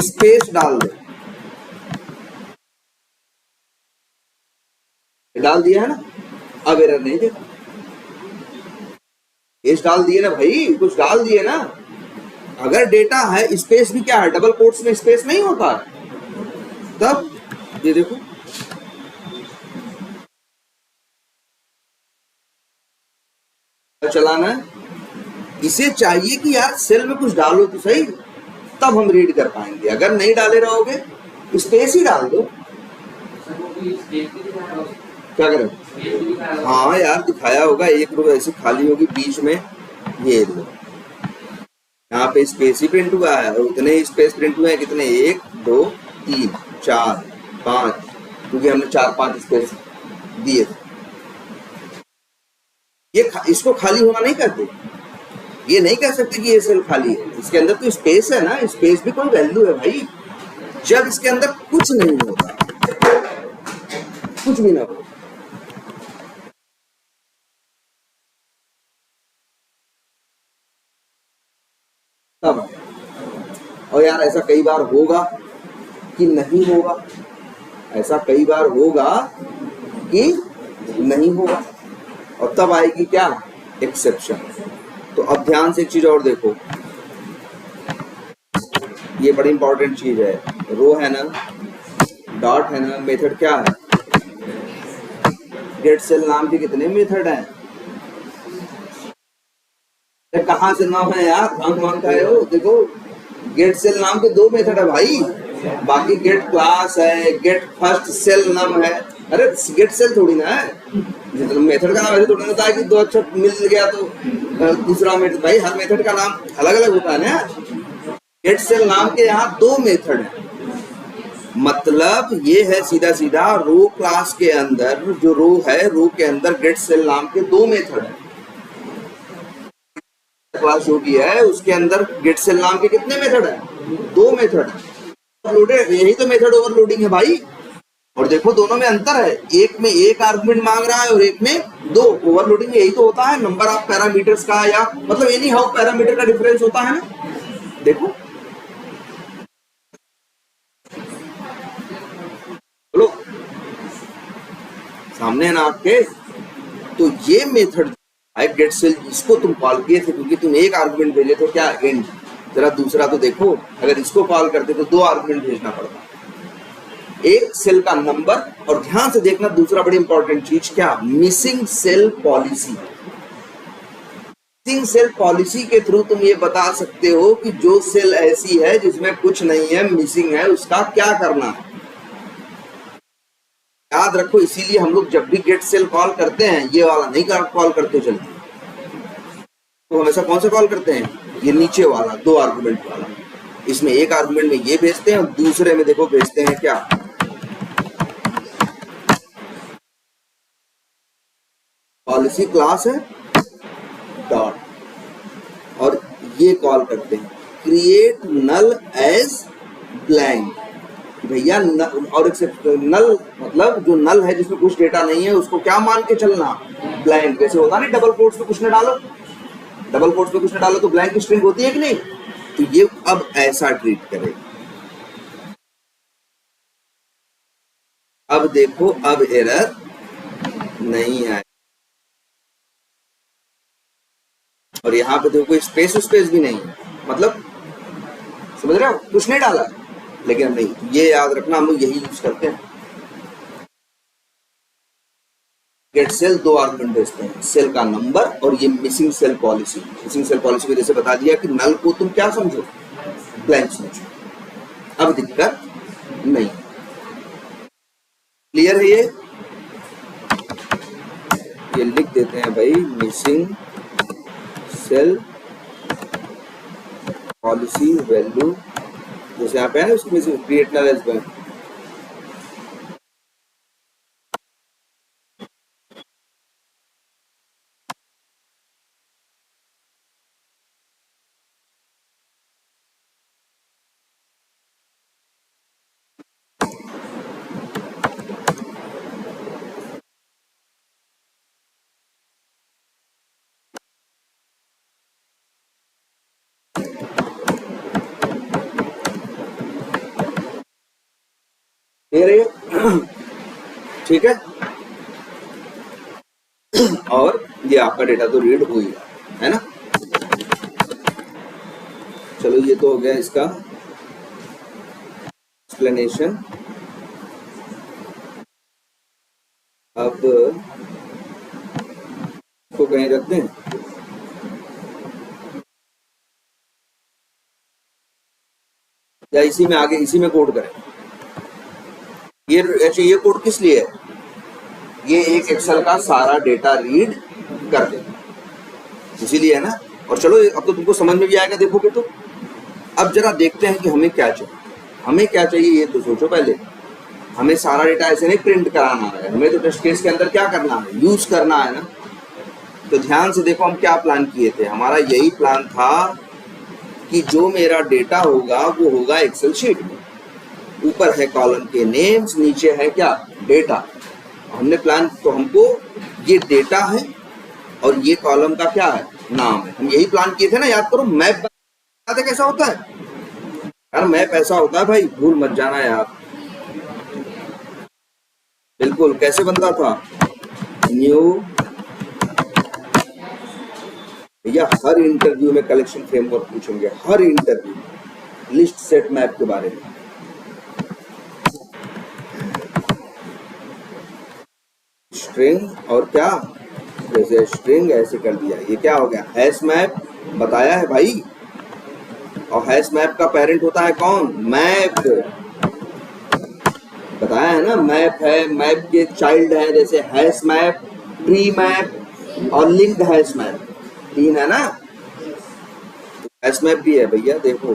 स्पेस डाल दें, डाल दिया है ना, अब एरर नहीं देगा, स्पेस डाल दिए ना भाई, कुछ डाल दिए ना। अगर डेटा है, स्पेस भी क्या है, डबल कोट्स में स्पेस नहीं होता है, तब ये देखो चलाना है, इसे चाहिए कि यार सेल में कुछ डालो तो सही, तब हम रीड कर पाएंगे। अगर नहीं डाले रहोगे, स्पेस ही डाल दो, क्या करें। हाँ यार, दिखाया होगा, एक रो ऐसी खाली होगी बीच में, ये लो यहाँ पे स्पेस ही प्रिंट हुआ है, और उतने स्पेस प्रिंट हुए हैं कितने, 1 2 3 4 5, क्योंकि हमने 4-5 स्पेस दिए थे। ये इसको खाली होना नहीं कहते, ये नहीं कह सकते कि ये सेल खाली है, इसके अंदर तो स्पेस है ना, स्पेस भी कोई वैल्यू है भाई। जब इसके अंदर कुछ नहीं होता, कुछ भी ना हो, तब। और यार ऐसा कई बार होगा कि नहीं होगा, ऐसा कई बार होगा कि नहीं होगा, और तब आएगी क्या, एक्सेप्शन। तो अब ध्यान से एक चीज और देखो, ये बड़ी इंपॉर्टेंट चीज है, रो है ना, डॉट है ना, मेथड क्या है, गेट सेल नाम के कितने मेथड हैं, कहां से नाम है यार, मान का है हो, देखो गेट सेल नाम के 2 मेथड है भाई, बाकी गेट क्लास है, गेट फर्स्ट सेल नाम है, अरे गेट सेल थोड़ी ना है, मेथड का नाम ऐसे थोड़ी होता है कि 2 अक्षर मिल गया तो दूसरा मेथड, भाई हर मेथड का नाम अलग अलग होता है ना। गेट सेल नाम के यहाँ 2 मेथड है, मतलब ये है सीधा सीधा रो क्लास के अंदर, जो रो है, रो के अंदर गेट सेल नाम के 2 मेथड है। क्लास जो भी है उसके अंदर गेट सेल नाम के कितने मेथड है, 2 मेथड है, यही तो मेथड ओवरलोडिंग है भाई। और देखो दोनों में अंतर है, एक में 1 आर्गुमेंट मांग रहा है और एक में 2। ओवरलोडिंग में यही तो होता है, नंबर ऑफ पैरामीटर्स का, या मतलब एनी हाउ पैरामीटर का डिफरेंस होता है ना। देखो बोलो, सामने है ना आपके। तो ये मेथड गेट सेल, इसको तुम कॉल किए थे क्योंकि तुम 1 आर्गुमेंट भेजे थे क्या, एंड। जरा दूसरा तो देखो, अगर इसको कॉल करते तो 2 आर्गुमेंट भेजना पड़ता, एक सेल का नंबर, और ध्यान से देखना दूसरा बड़ी इंपॉर्टेंट चीज क्या, missing cell policy. Missing cell policy के थ्रू तुम ये बता सकते हो कि जो सेल ऐसी है जिसमें कुछ नहीं है, मिसिंग है, उसका क्या करना है। याद रखो, इसीलिए हम लोग जब भी गेट सेल कॉल करते हैं, ये वाला नहीं कॉल करते जल्दी, तो हमेशा कौन सा कॉल करते हैं, ये नीचे वाला 2 आर्गुमेंट वाला। इसमें 1 आर्गुमेंट में ये भेजते हैं और दूसरे में देखो भेजते हैं क्या, पॉलिसी क्लास है डॉट, और ये कॉल करते हैं क्रिएट नल एज ब्लैंक। भैया और नल मतलब जो नल है जिसमें कुछ डेटा नहीं है, उसको क्या मान के चलना, ब्लैंक। जैसे होता नहीं डबल कोट्स में कुछ न डालो, डबल कोट्स में कुछ न डालो तो ब्लैंक स्ट्रिंग होती है कि नहीं, तो ये अब ऐसा ट्रीट करेगा। अब देखो, अब एरर नहीं आए, और यहाँ पे देखो कोई स्पेस भी नहीं है, मतलब समझ रहे हो, कुछ नहीं डाला, लेकिन नहीं, ये याद रखना हम लोग यही यूज करते हैं। गेट सेल दो आर्गुमेंट भेजते हैं, सेल का नंबर और ये missing cell policy. Missing cell policy को जैसे बता दिया कि नल को तुम क्या समझो, ब्लैंक समझो। अब दिक्कत नहीं, क्लियर है ये लिख देते हैं भाई, मिसिंग सेल पॉलिसी वैल्यू, जैसे यहाँ पे है ना उसमें से क्रिएट नल एज ब्लैंक। ठीक है, और ये आपका डेटा तो रीड हो ही रहा है ना। चलो ये तो हो गया इसका एक्सप्लेनेशन। अब इसको कहीं रख दें, या इसी में आगे इसी में कोड करें। ये अच्छा, ये कोड किस लिए है, ये एक एक्सेल का सारा डेटा रीड कर दे, इसीलिए है ना। और चलो अब तो तुमको समझ में भी आएगा, देखोगे तो। अब जरा देखते हैं कि हमें क्या चाहिए, हमें क्या चाहिए ये तो सोचो पहले। हमें सारा डेटा ऐसे नहीं प्रिंट कराना है, हमें तो टेस्ट केस के अंदर क्या करना है, यूज करना है ना। तो ध्यान से देखो हम क्या प्लान किए थे, हमारा यही प्लान था कि जो मेरा डेटा होगा वो होगा एक्सेल शीट में, ऊपर है कॉलम के नेम्स, नीचे है क्या, डेटा। हमने प्लान, तो हमको ये डेटा है और ये कॉलम का क्या है, नाम है। हम यही प्लान किए थे ना, याद करो। मैप याद है कैसा होता है यार, मैप ऐसा होता है भाई, भूल मत जाना यार। बिल्कुल कैसे बनता था, न्यू, भैया हर इंटरव्यू में कलेक्शन फ्रेमवर्क पूछेंगे, हर इंटरव्यू, लिस्ट सेट मैप के बारे में। स्ट्रिंग और क्या, जैसे स्ट्रिंग ऐसे कर दिया, ये क्या हो गया, हैश मैप, बताया है भाई। और हैश मैप का पेरेंट होता है कौन, मैप, बताया है ना। मैप है, मैप के चाइल्ड है जैसे हैश मैप, ट्री मैप और लिंक्ड हैश मैप, तीन है ना। हैश मैप भी है भैया, देखो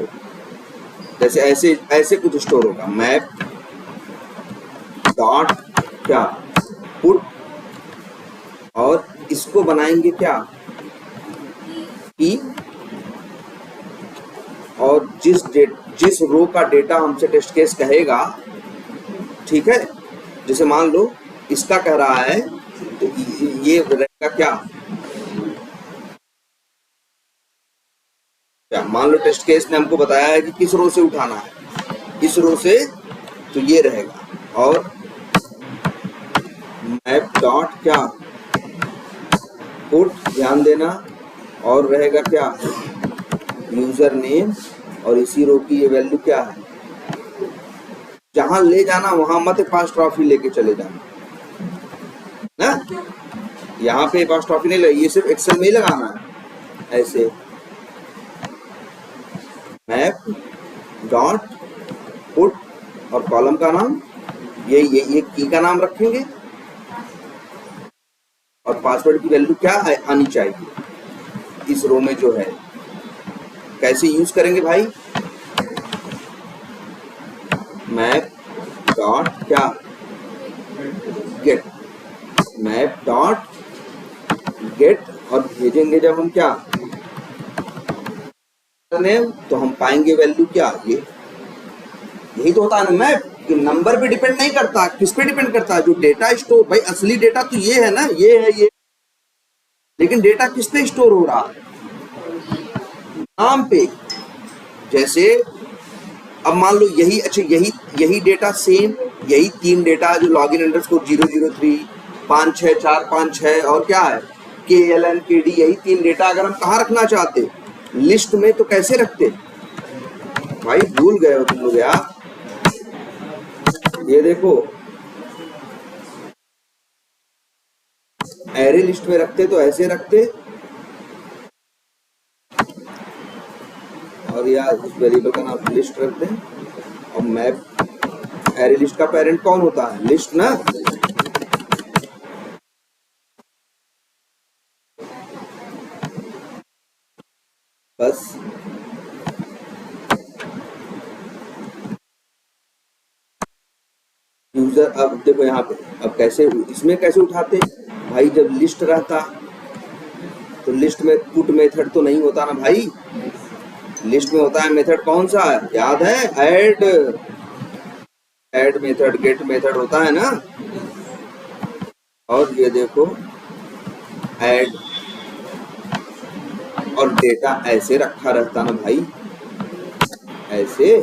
जैसे ऐसे ऐसे कुछ स्टोर होगा, मैप डॉट क्या, पुट, और इसको बनाएंगे क्या, की, और जिस रो का डेटा हमसे टेस्ट केस कहेगा, ठीक है, जैसे मान लो इसका कह रहा है, तो ये रहेगा क्या, क्या मान लो टेस्ट केस ने हमको बताया है कि किस रो से उठाना है, इस रो से, तो ये रहेगा। और मैप डॉट क्या, पुट, ध्यान देना, और रहेगा क्या, यूजर नेम, और इसी रो की ये वैल्यू क्या है। जहां ले जाना वहां मत पास ट्रॉफी लेके चले जाना ना, यहाँ पे पास ट्रॉफी नहीं लगी, ये सिर्फ एक्सेल में ही लगाना है ऐसे। मैप डॉट पुट और कॉलम का नाम, ये की का नाम रखेंगे, और पासवर्ड की वैल्यू क्या है, आनी चाहिए इस रो में जो है। कैसे यूज करेंगे भाई, मैप डॉट क्या, गेट, मैप डॉट गेट, और भेजेंगे जब हम क्या, तो हम पाएंगे वैल्यू क्या, ये यही तो होता है ना मैप, कि नंबर पे डिपेंड नहीं करता, किस पे डिपेंड करता है, जो डेटा स्टोर, भाई असली डेटा तो ये है ना, ये है ये, लेकिन डेटा किस पे स्टोर हो रहा है, नाम पे। जैसे अब मान लो यही, अच्छा यही डेटा सेम, यही 3 डेटा जो लॉगिन अंडरस्कोर 003 56456 और क्या है KLN KD, यही 3 डेटा अगर हम कहाँ रखना चाहते, लिस्ट में, तो कैसे रखते भाई? भूल गए हो तुम लोग यार। ये देखो एरे लिस्ट में रखते तो ऐसे रखते, और यार उस वेरिएबल का नाम लिस्ट रखते हैं। और मैप, एरे लिस्ट का पेरेंट कौन होता है? लिस्ट ना। बस यूजर, अब देखो यहाँ पे, अब कैसे इसमें कैसे उठाते भाई? जब लिस्ट रहता तो लिस्ट में पुट मेथड तो नहीं होता ना भाई, लिस्ट में होता है मेथड कौन सा है, याद है? ऐड मेथड, गेट मेथड होता है ना। और ये देखो ऐड, और डेटा ऐसे रखा रहता ना भाई, ऐसे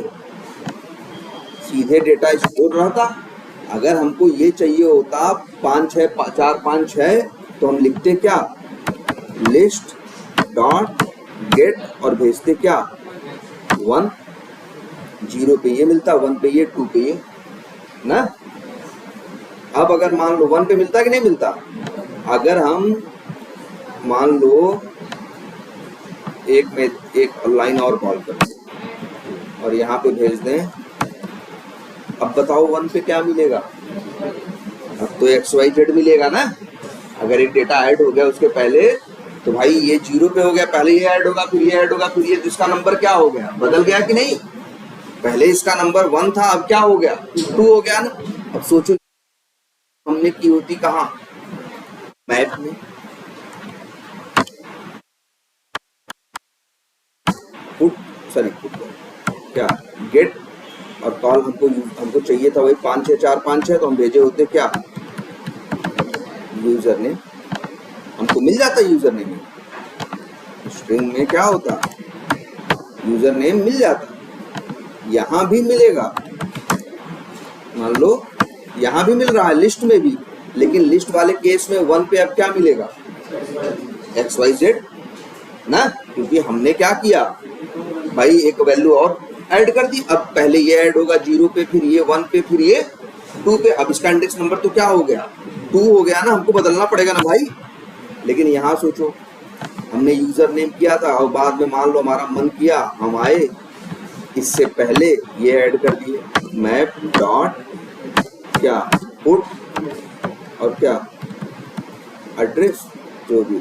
सीधे डेटा स्टोर रहता। अगर हमको ये चाहिए होता 56456, तो हम लिखते क्या, लिस्ट डॉट गेट, और भेजते क्या 1, 0 पे ये मिलता, 1 पे ये, 2 पे ये ना। अब अगर मान लो 1 पे मिलता कि नहीं मिलता, अगर हम मान लो एक लाइन और कॉल करें और यहाँ पे भेज दें, अब बताओ 1 पे क्या मिलेगा? अब तो XYZ मिलेगा ना। अगर एक डेटा ऐड हो गया उसके पहले, तो भाई ये 0 पे हो गया, पहले ये ऐड होगा, फिर ये ऐड होगा, फिर ये, इसका नंबर क्या हो गया, बदल गया कि नहीं? पहले इसका नंबर 1 था, अब क्या हो गया, 2 हो गया ना। अब सोचो हमने की होती कहाँ, मैप में। क्या गेट और कॉल हमको चाहिए था वही 56456, तो हम भेजे होते क्या, यूजर नेम, हमको मिल जाता यूजर नेम, स्ट्रिंग में क्या होता, यूजर नेम मिल जाता। यहाँ भी मिलेगा, मान लो यहाँ भी मिल रहा है, लिस्ट में भी, लेकिन लिस्ट वाले केस में 1 पे अब क्या मिलेगा, XYZ ना, क्योंकि हमने क्या किया भाई, एक वैल्यू और ऐड कर दी। अब पहले ये ऐड होगा 0 पे, फिर ये 1 पे, फिर ये 2 पे। अब इसका इंडेक्स नंबर तो क्या हो गया, 2 हो गया ना, हमको बदलना पड़ेगा ना भाई। लेकिन यहाँ सोचो हमने यूजर नेम किया था और बाद में मान लो हमारा मन किया, हम आए इससे पहले ये ऐड कर दिए, मैप डॉट क्या पुट और क्या एड्रेस, जो भी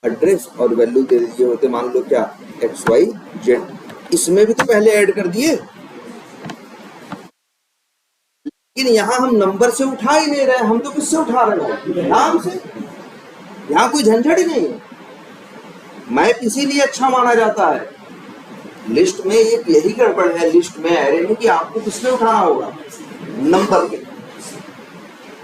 एड्रेस, और वैल्यू दे दिए होते मान लो क्या XYZ। इसमें भी तो पहले ऐड कर दिए, लेकिन यहाँ हम नंबर से उठा ही नहीं रहे, हम तो किससे उठा रहे हैं, नाम से। यहाँ कोई झंझट ही नहीं है। मैप इसीलिए अच्छा माना जाता है। लिस्ट में ये यही गड़बड़ है, लिस्ट में एरे में, कि आपको किससे उठाना होगा, नंबर के।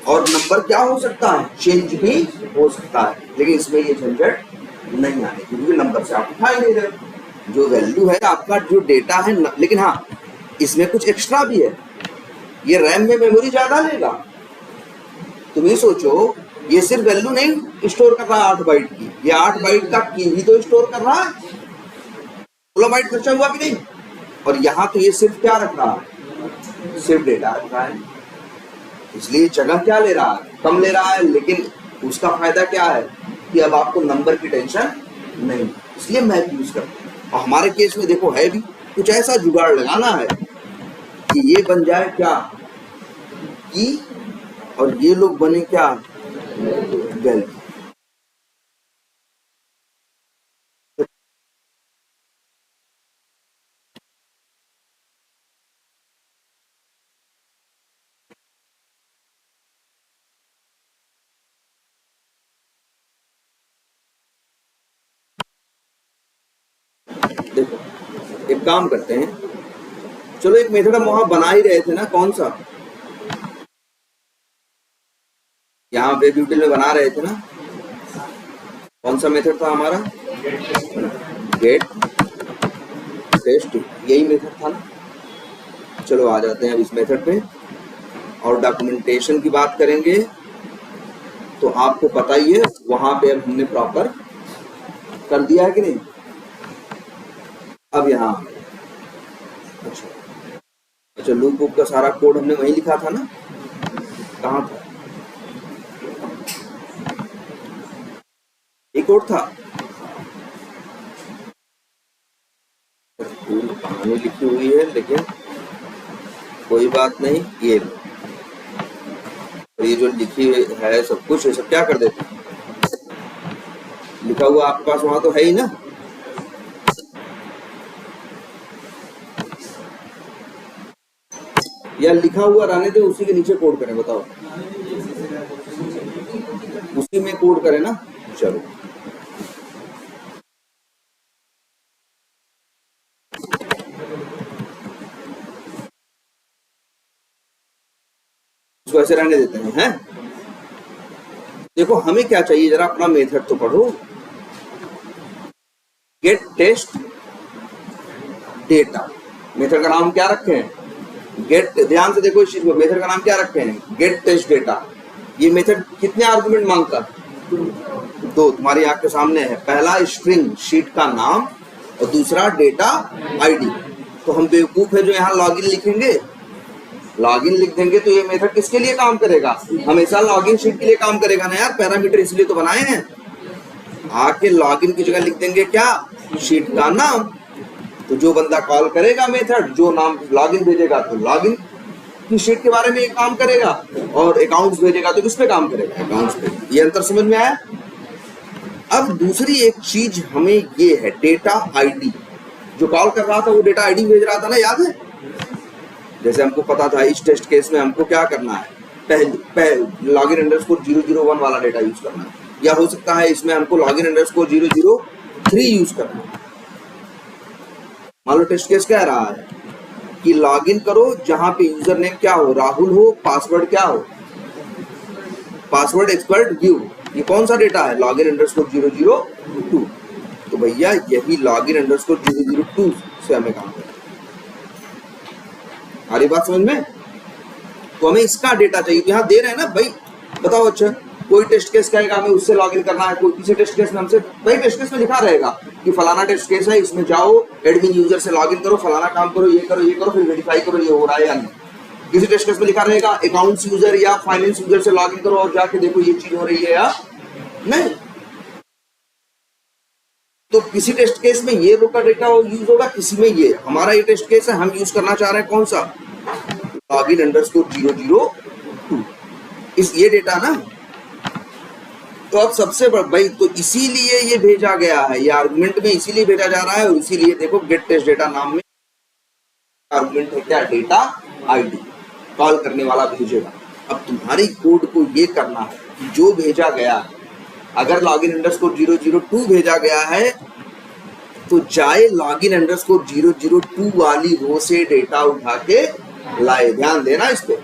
और नंबर क्या हो सकता है, चेंज भी हो सकता है, लेकिन इसमें ये झंझट नहीं आने, क्योंकि नंबर से आप उठा ही नहीं रहे। जो वैल्यू है आपका, जो डेटा है लेकिन हाँ इसमें कुछ एक्स्ट्रा भी है, ये रैम में मेमोरी ज्यादा लेगा। तुम ये सोचो, ये सिर्फ वैल्यू नहीं स्टोर कर रहा है 8 बाइट की, ये 8 बाइट का की भी तो स्टोर कर रहा है, 16 बाइट खर्चा हुआ कि नहीं। और यहाँ तो ये सिर्फ क्या रख रहा है, सिर्फ डेटा रख रहा है, इसलिए जगह क्या ले रहा है, कम ले रहा है। लेकिन उसका फायदा क्या है कि अब आपको नंबर की टेंशन नहीं, इसलिए मैप यूज करते हैं। और हमारे केस में देखो है भी कुछ ऐसा जुगाड़ लगाना है कि ये बन जाए क्या की, और ये लोग बने क्या वैल्यू। देखो एक काम करते हैं, चलो एक मेथड हम वहां बना ही रहे थे ना, कौन सा, यहाँ वेब यूटिल में बना रहे थे ना, कौन सा मेथड था हमारा, गेट टेस्ट, यही मेथड था ना। चलो आ जाते हैं अब इस मेथड पे और डॉक्यूमेंटेशन की बात करेंगे। तो आपको पता ही है वहां पे अब हमने प्रॉपर कर दिया है कि नहीं। अब यहाँ अच्छा अच्छा लूप बुक का सारा कोड हमने वहीं लिखा था ना, कहाँ था ये कोड था, कहानी लिखी हुई है लेकिन कोई बात नहीं। ये और ये जो लिखी है सब कुछ, ये सब क्या कर देते हैं, लिखा हुआ आपके पास वहां तो है ही ना। या लिखा हुआ रहने दे, उसी के नीचे कोड करें, बताओ उसी में कोड करें ना। चलो इसको ऐसे रहने देते हैं। देखो हमें क्या चाहिए, जरा अपना मेथड तो पढ़ो। गेट टेस्ट डेटा, मेथड का नाम क्या रखे हैं, गेट। ध्यान से देखो इस चीज को, मेथड का नाम क्या रखे हैं, गेट टेस्ट डेटा। ये मेथड कितने आर्गुमेंट मांगता है, 2, तुम्हारी आंख के सामने है। पहला स्ट्रिंग शीट का नाम और दूसरा डेटा आईडी। तो हम बेवकूफ है जो यहाँ लॉगिन लिखेंगे, लॉगिन लिख देंगे तो ये मेथड किसके लिए काम करेगा, हमेशा लॉगिन शीट के लिए काम करेगा ना यार। पैरामीटर इसलिए तो बनाए हैं। आके लॉगिन की जगह लिख देंगे क्या, शीट का नाम। तो जो बंदा कॉल करेगा मेथड, जो नाम लॉगिन भेजेगा तो लॉगिन की शीट के बारे में काम करेगा, और अकाउंट्स भेजेगा तो किस पे काम करेगा, अकाउंट्स पे। ये अंतर समझ में आया। अब दूसरी एक चीज हमें ये है, डेटा आईडी। जो कॉल कर रहा था वो डेटा आईडी भेज रहा था ना, याद है। जैसे हमको पता था इस टेस्ट केस में हमको क्या करना है, पहले लॉगिन अंडरस्कोर 001 वाला डेटा यूज करना है, या हो सकता है इसमें हमको लॉगिन अंडरस्कोर 003 यूज करना है। मान लो टेस्ट केस कह रहा है कि लॉगिन करो जहां पे यूजर नेम क्या हो, राहुल हो, पासवर्ड क्या हो, पासवर्ड एक्सपर्ट व्यू। ये कौन सा डेटा है, लॉगिन अंडरस्कोर 002। तो भैया यही लॉगिन अंडरस्कोर 002 से हमें काम करना है। हमारी बात समझ में। तो हमें इसका डेटा चाहिए, तो यहाँ दे रहे हैं ना भाई। बताओ अच्छा, कोई टेस्ट केस कहेगा हमें उससे लॉगिन करना है, कोई किसी टेस्ट केस में हमसे, भाई टेस्ट केस में लिखा रहेगा कि फलाना टेस्ट केस है, इसमें जाओ एडमिन यूजर से लॉगिन करो, फलाना काम करो, ये करो, फिर वेरीफाई करो ये हो रहा है या नहीं। किसी टेस्ट केस में लिखा रहेगा अकाउंट्स यूजर या फाइनेंस यूजर से लॉगिन करो और जाके देखो ये चीज हो रही है या नहीं। तो किसी टेस्ट केस में ये रो का डेटा यूज होगा, किसी में ये। हमारा ये टेस्ट केस है, हम यूज करना चाह रहे हैं कौन सा, लॉगिन अंडरस्कोर 002 इस ये डेटा ना। तो अब सबसे बड़ा भाई, तो इसीलिए ये भेजा गया है, ये आर्गुमेंट में इसीलिए भेजा जा रहा है। और इसीलिए देखो गेट टेस्ट डेटा नाम में आर्गुमेंट है क्या, डेटा आईडी। कॉल करने वाला भेजेगा। अब तुम्हारी कोड को ये करना है कि जो भेजा गया है, अगर लॉगिन अंडरस्कोर 002 भेजा गया है तो जाए लॉगिन अंडरस्कोर 002 वाली रो से डेटा उठा के लाए। ध्यान देना इस पे।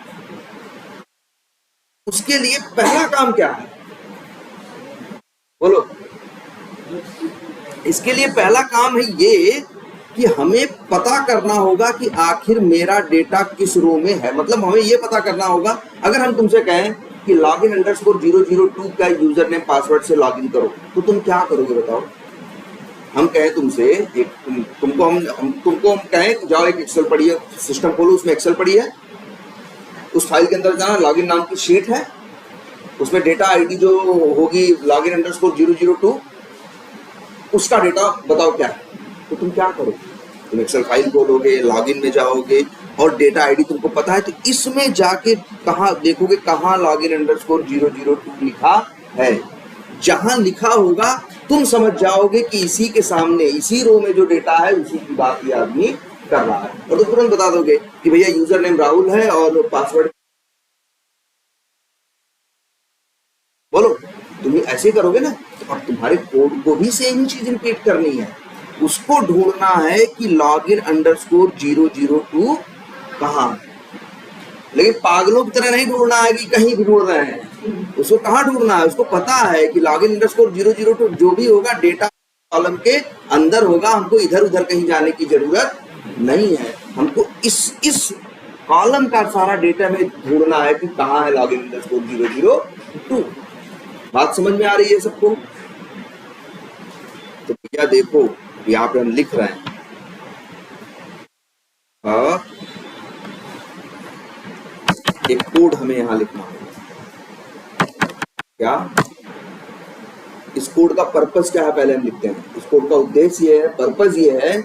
उसके लिए पहला काम क्या है, बोलो। इसके लिए पहला काम है ये कि हमें पता करना होगा कि आखिर मेरा डेटा किस रो में है। मतलब हमें ये पता करना होगा, अगर हम तुमसे कहें कि लॉगिन अंडरस्कोर 002 का यूजर नेम पासवर्ड से लॉगिन करो, तो तुम क्या करोगे बताओ। हम कहें तुमसे तुमको हम कहें जाओ एक एक्सेल पढ़िए, सिस्टम खोलो, उसमें एक्सेल पढ़िए, उस फाइल के अंदर जाना, लॉगिन नाम की शीट है, उसमें डेटा आईडी जो होगी लॉगिन अंडरस्कोर 002, उसका डेटा बताओ क्या है। तो तुम क्या करोगे, तुम एक्सेल फाइल खोलोगे, लॉगिन में जाओगे और डेटा आईडी तुमको पता है, तो इसमें जाके कहाँ देखोगे, कहाँ लॉगिन अंडरस्कोर 002 लिखा है। जहां लिखा होगा तुम समझ जाओगे कि इसी के सामने, इसी रो में जो डेटा है उसी की बात ये आदमी कर रहा है। और तो तुरंत बता दोगे कि भैया यूजर नेम राहुल है और पासवर्ड, बोलो। तुम ऐसे करोगे ना, तो अब तुम्हारे कोड को भी सेम ही चीज रिपीट करनी है। उसको ढूंढना है कि लॉगिन अंडरस्कोर 002 कहाँ है। लेकिन पागलों की तरह नहीं ढूंढना है कि कहीं भी ढूंढ रहे हैं। उसको कहाँ ढूंढना है, उसको पता है कि लॉगिन अंडरस्कोर 002 जो भी होगा डेटा कॉलम के अंदर होगा, हमको इधर उधर कहीं जाने की जरूरत नहीं है। हमको इस कॉलम का सारा डेटा में ढूंढना है कि कहाँ है लॉगिन अंडरस्कोर 002। बात समझ में आ रही है सबको? तो भैया देखो यहाँ पे हम लिख रहे हैं एक कोड हमें यहाँ लिखना होगा। क्या इस कोड का पर्पस क्या है पहले हम लिखते हैं। इस कोड का उद्देश्य ये है, पर्पस ये है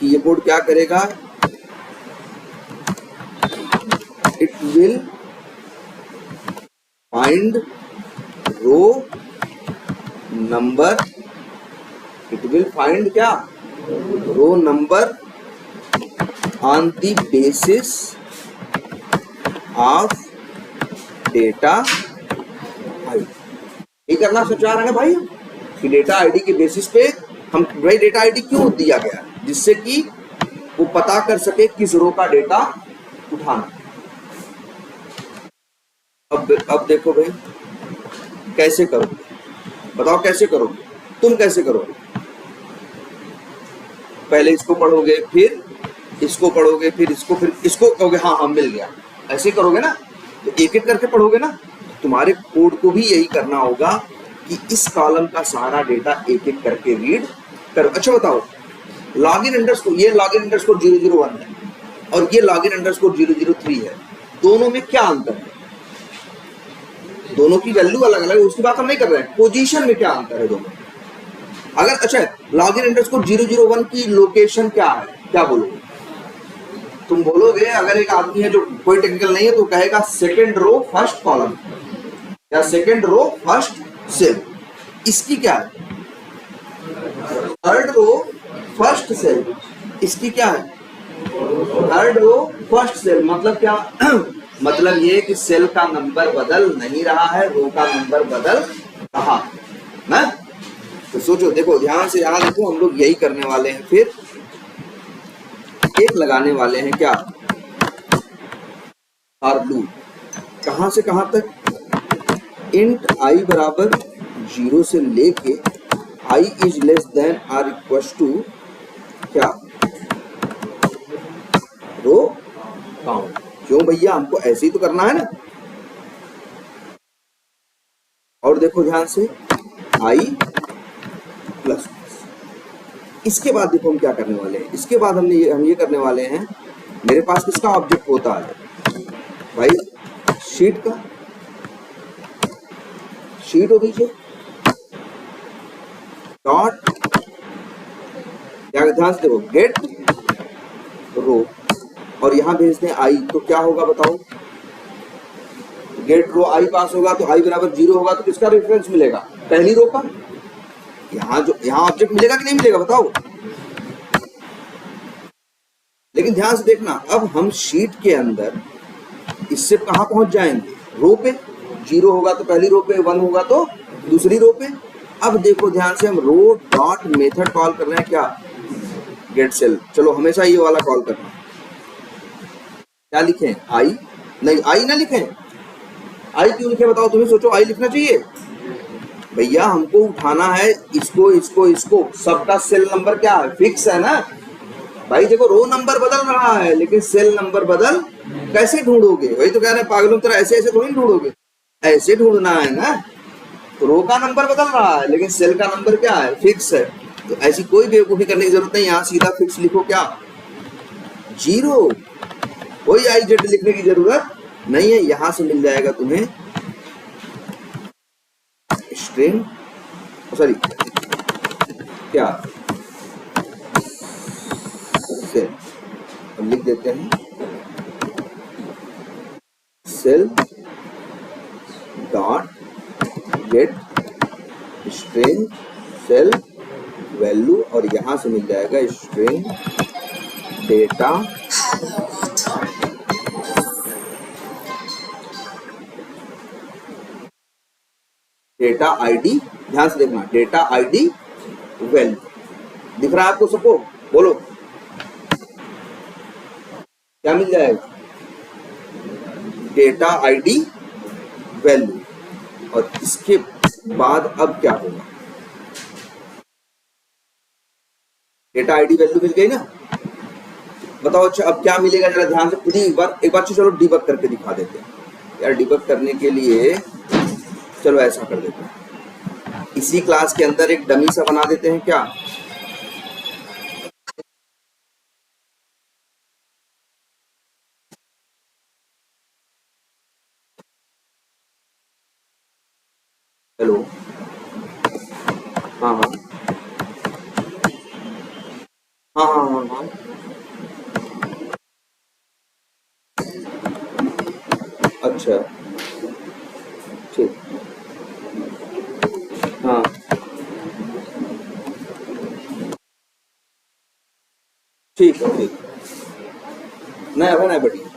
कि ये कोड क्या करेगा, it will find row number, it will find क्या, row number on the basis of data ID. ये करना सोचा रहे हैं भाई कि डेटा आईडी के बेसिस पे हम, भाई डेटा आईडी क्यों दिया गया, जिससे कि वो पता कर सके किस रो का डेटा उठाना। अब देखो भाई कैसे करोगे, बताओ कैसे करोगे, तुम कैसे करोगे? पहले इसको पढ़ोगे, फिर इसको पढ़ोगे, फिर इसको कहोगे हाँ हाँ मिल गया, ऐसे करोगे ना। तो एक एक करके पढ़ोगे ना, तो तुम्हारे कोड को भी यही करना होगा कि इस कॉलम का सारा डेटा एक एक करके रीड करो। अच्छा बताओ, लॉगिन अंडरस्कोर, ये लॉगिन अंडरस्कोर 001 है और ये लॉगिन अंडरस्कोर 003 है, दोनों में क्या अंतर है? दोनों की वैल्यू अलग अलग है, उसकी बात हम नहीं कर रहे हैं। पोजीशन में क्या अंतर है दोनों? अगर अच्छा लॉगिन अंडरस्कोर 001 की लोकेशन क्या है, क्या बोलोगे तुम? बोलोगे, अगर एक आदमी है जो कोई टेक्निकल नहीं है तो कहेगा सेकंड रो फर्स्ट कॉलम या सेकंड रो फर्स्ट सेल। इसकी क्या है, थर्ड रो फर्स्ट सेल। इसकी क्या है, थर्ड रो फर्स्ट सेल। मतलब क्या मतलब ये कि सेल का नंबर बदल नहीं रहा है, रो का नंबर बदल रहा ना। तो सोचो, देखो ध्यान से, यहाँ देखो हम लोग यही करने वाले हैं। फिर एक लगाने वाले हैं क्या, फॉर लूप। कहां से कहां तक, इंट आई बराबर 0 से लेके i is less than or equal to क्या, रो काउंट। क्यों भैया, हमको ऐसे ही तो करना है ना। और देखो ध्यान से, आई प्लस, इसके बाद देखो हम क्या करने वाले हैं। इसके बाद हम ये करने वाले हैं, मेरे पास किसका ऑब्जेक्ट होता है भाई, शीट का। शीट हो दीजिए डॉट, क्या ध्यान से देखो, गेट रो, और यहां भेज दें आई। तो क्या होगा बताओ, गेट रो आई पास होगा तो आई बराबर 0 होगा तो किसका रेफरेंस मिलेगा, पहली रो का। यहाँ ऑब्जेक्ट मिलेगा कि नहीं मिलेगा बताओ। लेकिन ध्यान से देखना, अब हम शीट के अंदर इससे कहां पहुंच जाएंगे, रो पे। 0 होगा तो पहली रो पे, 1 होगा तो दूसरी रो पे। अब देखो ध्यान से, हम रो डॉट मेथड कॉल कर रहे हैं क्या, गेट सेल। चलो हमेशा ये वाला कॉल करना। क्या लिखें, आई नहीं, आई ना लिखें। आई क्यों लिखे बताओ, तुम्हें सोचो, आई लिखना चाहिए भैया। हमको उठाना है इसको इसको इसको, सबका सेल नंबर क्या है, फिक्स है ना भाई। देखो रो नंबर बदल रहा है लेकिन सेल नंबर बदल कैसे ढूंढोगे, वही तो कह रहे हैं पागलों की तरह, ऐसे ऐसे थोड़ी ढूंढोगे, ऐसे ढूंढना है ना। तो रो का नंबर बदल रहा है लेकिन सेल का नंबर क्या है, फिक्स है। तो ऐसी कोई बेवकूफी करने की जरूरत नहीं, यहाँ सीधा फिक्स लिखो क्या, 0। कोई आई जेड लिखने की जरूरत नहीं है। यहां से मिल जाएगा तुम्हें स्ट्रिंग, सॉरी क्या, सेल। हम लिख देते हैं cell dot get string cell value, और यहां से मिल जाएगा स्ट्रिंग डेटा डेटा आईडी। ध्यान से देखना, डेटा आईडी वैल्यू दिख रहा है आपको सबको, बोलो क्या मिल जाएगा, डेटा आईडी वैल्यू। और इसके बाद अब क्या होगा, डेटा आईडी वैल्यू मिल गई ना। बताओ अच्छा अब क्या मिलेगा, जरा ध्यान से खुद ही एक बार चलो डिबग करके दिखा देते हैं यार। डिबग करने के लिए चलो ऐसा कर देते हैं, इसी क्लास के अंदर एक डमी सा बना देते हैं क्या। हेलो, हाँ हाँ हाँ हाँ हाँ हाँ, अच्छा ठीक, हाँ ठीक है ठीक, नहीं अब नहीं बढ़िया,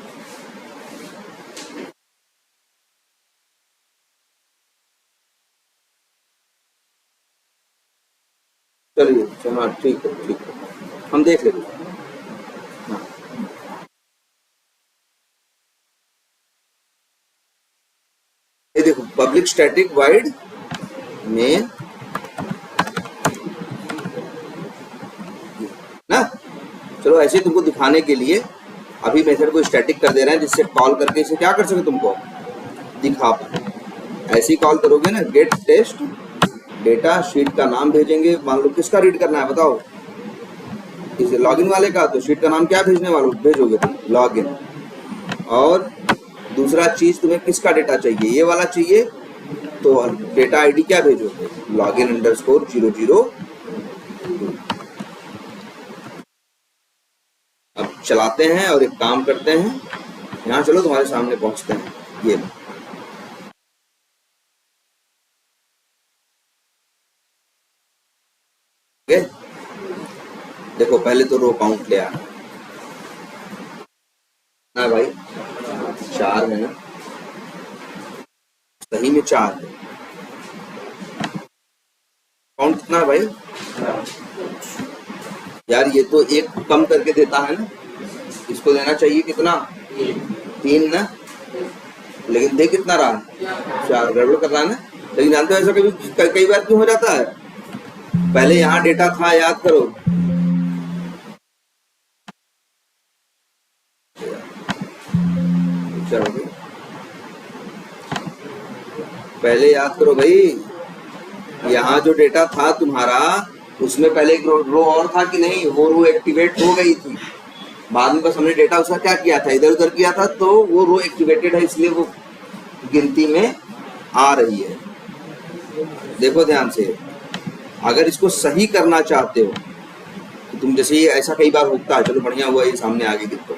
चलिए अच्छा, हाँ ठीक है ठीक है, हम देख लेंगे। हाँ ये देखो पब्लिक स्टैटिक वाइड में ना, चलो ऐसे ही तुमको दिखाने के लिए अभी मेथड को स्टैटिक कर दे रहे हैं, जिससे कॉल करके इसे क्या कर सके तुमको दिखा पाए। ऐसे ही कॉल करोगे ना, गेट टेस्ट डेटा शीट का नाम भेजेंगे, मान लो किसका रीड करना है बताओ, इसे लॉगिन वाले का, तो शीट का नाम क्या भेजने वालों भेजोगे तुम लॉगिन। और दूसरा चीज तुम्हें किसका डेटा चाहिए, ये वाला चाहिए, तो डेटा आईडी क्या भेजोगे, लॉगिन अंडरस्कोर 002। अब चलाते हैं और एक काम करते हैं, यहाँ चलो तुम्हारे सामने पहुंचते हैं, ये ठीक है। देखो पहले तो रो काउंट ले आना ना भाई, 4 है ना, सही में 4 है, काउंट कितना है भाई यार, ये तो एक कम करके देता है ना, इसको देना चाहिए कितना 3 ना, लेकिन दे कितना रहा 4, गड़बड़ कर रहा है ना। लेकिन जानते हो ऐसा कभी कई बार क्यों हो जाता है, पहले यहाँ डेटा था याद करो, चलो पहले याद करो भाई, यहाँ जो डेटा था तुम्हारा उसमें पहले एक रो और था कि नहीं, वो रो एक्टिवेट हो गई थी, बाद में बस हमने डेटा उसका क्या किया था इधर उधर किया था, तो वो रो एक्टिवेटेड है इसलिए वो गिनती में आ रही है। देखो ध्यान से, अगर इसको सही करना चाहते हो तो तुम जैसे ये ऐसा कई बार होता है, चलो बढ़िया हुआ ये सामने आगे देखो,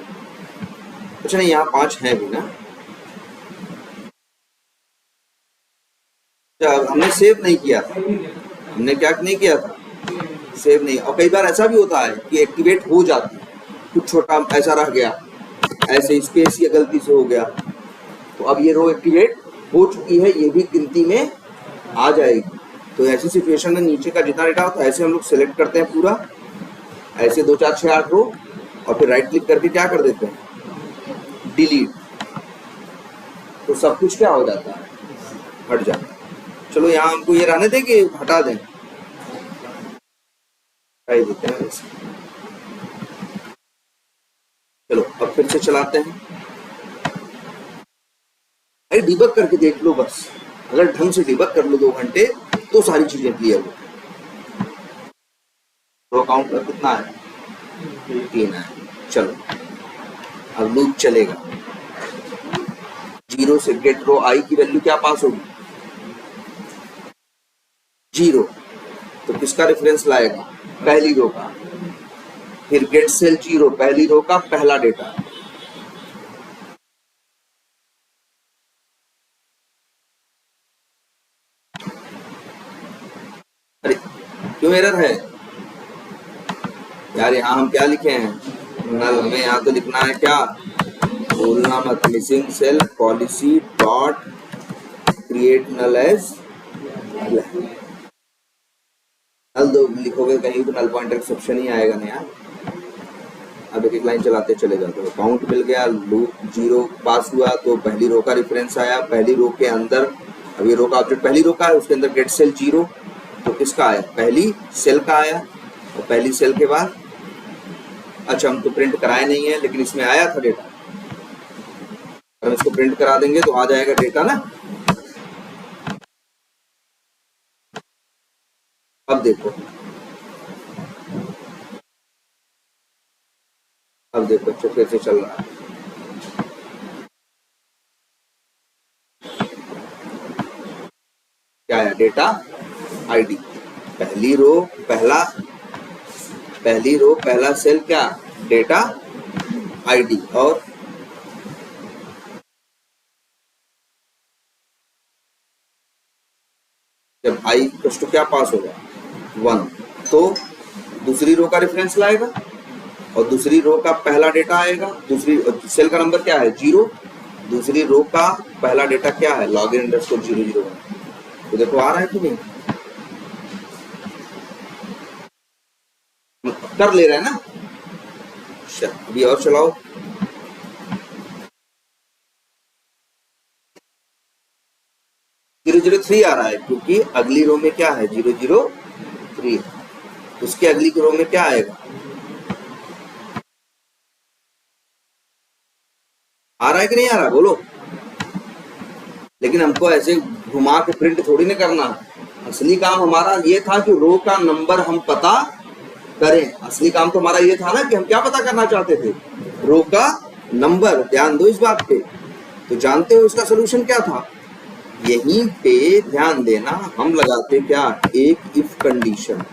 अच्छा नहीं यहाँ 5 है भी ना, हमने सेव नहीं किया था, हमने क्या नहीं किया था, सेव नहीं। और कई बार ऐसा भी होता है कि एक्टिवेट हो जाती है, कुछ छोटा ऐसा रह गया, ऐसे स्पेस या गलती से हो गया, तो अब ये रो एक्टिवेट हो चुकी है, ये भी गिनती में आ जाएगी। तो ऐसी सिचुएशन में नीचे का जितना डेटा होता है ऐसे हम लोग सेलेक्ट करते हैं पूरा, ऐसे 2 4 6 8 रो, और फिर राइट क्लिक करके क्या कर देते हैं डिलीट, तो सब कुछ क्या हो जाता है हट जाता है। चलो यहाँ हमको ये रहने दें कि हटा दें, देते हैं वैसे। चलो अब फिर से चलाते हैं, अरे डिबग करके देख लो बस, अगर ढंग से डिबग कर लो 2 घंटे तो सारी चीजें क्लियर हो। रो काउंट का कितना है 3 है, चलो अब लूप चलेगा, 0 से गेट रो आई की वैल्यू क्या पास होगी 0, तो किसका रेफरेंस लाएगा पहली रो का, फिर गेट सेल 0 पहली रो का पहला डेटा, अरे क्यों एरर है यार, यहाँ हम क्या लिखे हैं नल, हमें यहाँ तो लिखना है क्या, बोलना मत, missing cell policy dot create null as null, दो लिखोगे कहीं तो नल पॉइंटर एक्सेप्शन ही आएगा ना यार। अब एक एक लाइन चलाते चले जाते हो, काउंट मिल गया, लूप 0 पास हुआ तो पहली रो का रेफरेंस आया, पहली रो के अंदर, अब ये रो का ऑब्जेक्ट पहली रो का है, उसके अंदर गेट सेल 0, तो किसका आया पहली सेल का आया, और पहली सेल के बाद, अच्छा हम तो प्रिंट कराए नहीं है लेकिन इसमें आया था डेटा, अगर इसको प्रिंट करा देंगे तो आ जाएगा डेटा ना। अब देखो, अब देखो बच्चों कैसे चल रहा है। क्या है? डेटा आईडी, पहली रो पहला सेल क्या? Data ID. और जब आई इक्वल्स टू क्या पास होगा 1, तो दूसरी रो का रेफरेंस लाएगा और दूसरी रो का पहला डेटा आएगा। दूसरी सेल का नंबर क्या है 0, दूसरी रो का पहला डेटा क्या है लॉगिन अंडरस्कोर 001। तो देखो आ रहा है कि नहीं, कर ले रहा है ना। अभी और चलाओ, जीरो जीरो थ्री आ रहा है क्योंकि अगली रो में क्या है 003, उसके अगली रो में क्या आएगा, आ रहा है कि नहीं आ रहा बोलो। लेकिन हमको ऐसे घुमा के प्रिंट थोड़ी ना करना, असली काम हमारा ये था कि रो का नंबर हम पता करें। असली काम तो हमारा ये था ना कि हम क्या पता करना चाहते थे, रो का नंबर। ध्यान दो इस बात पे। तो जानते हो इसका सोल्यूशन क्या था, यहीं पे ध्यान देना, हम लगाते क्या, एक इफ कंडीशन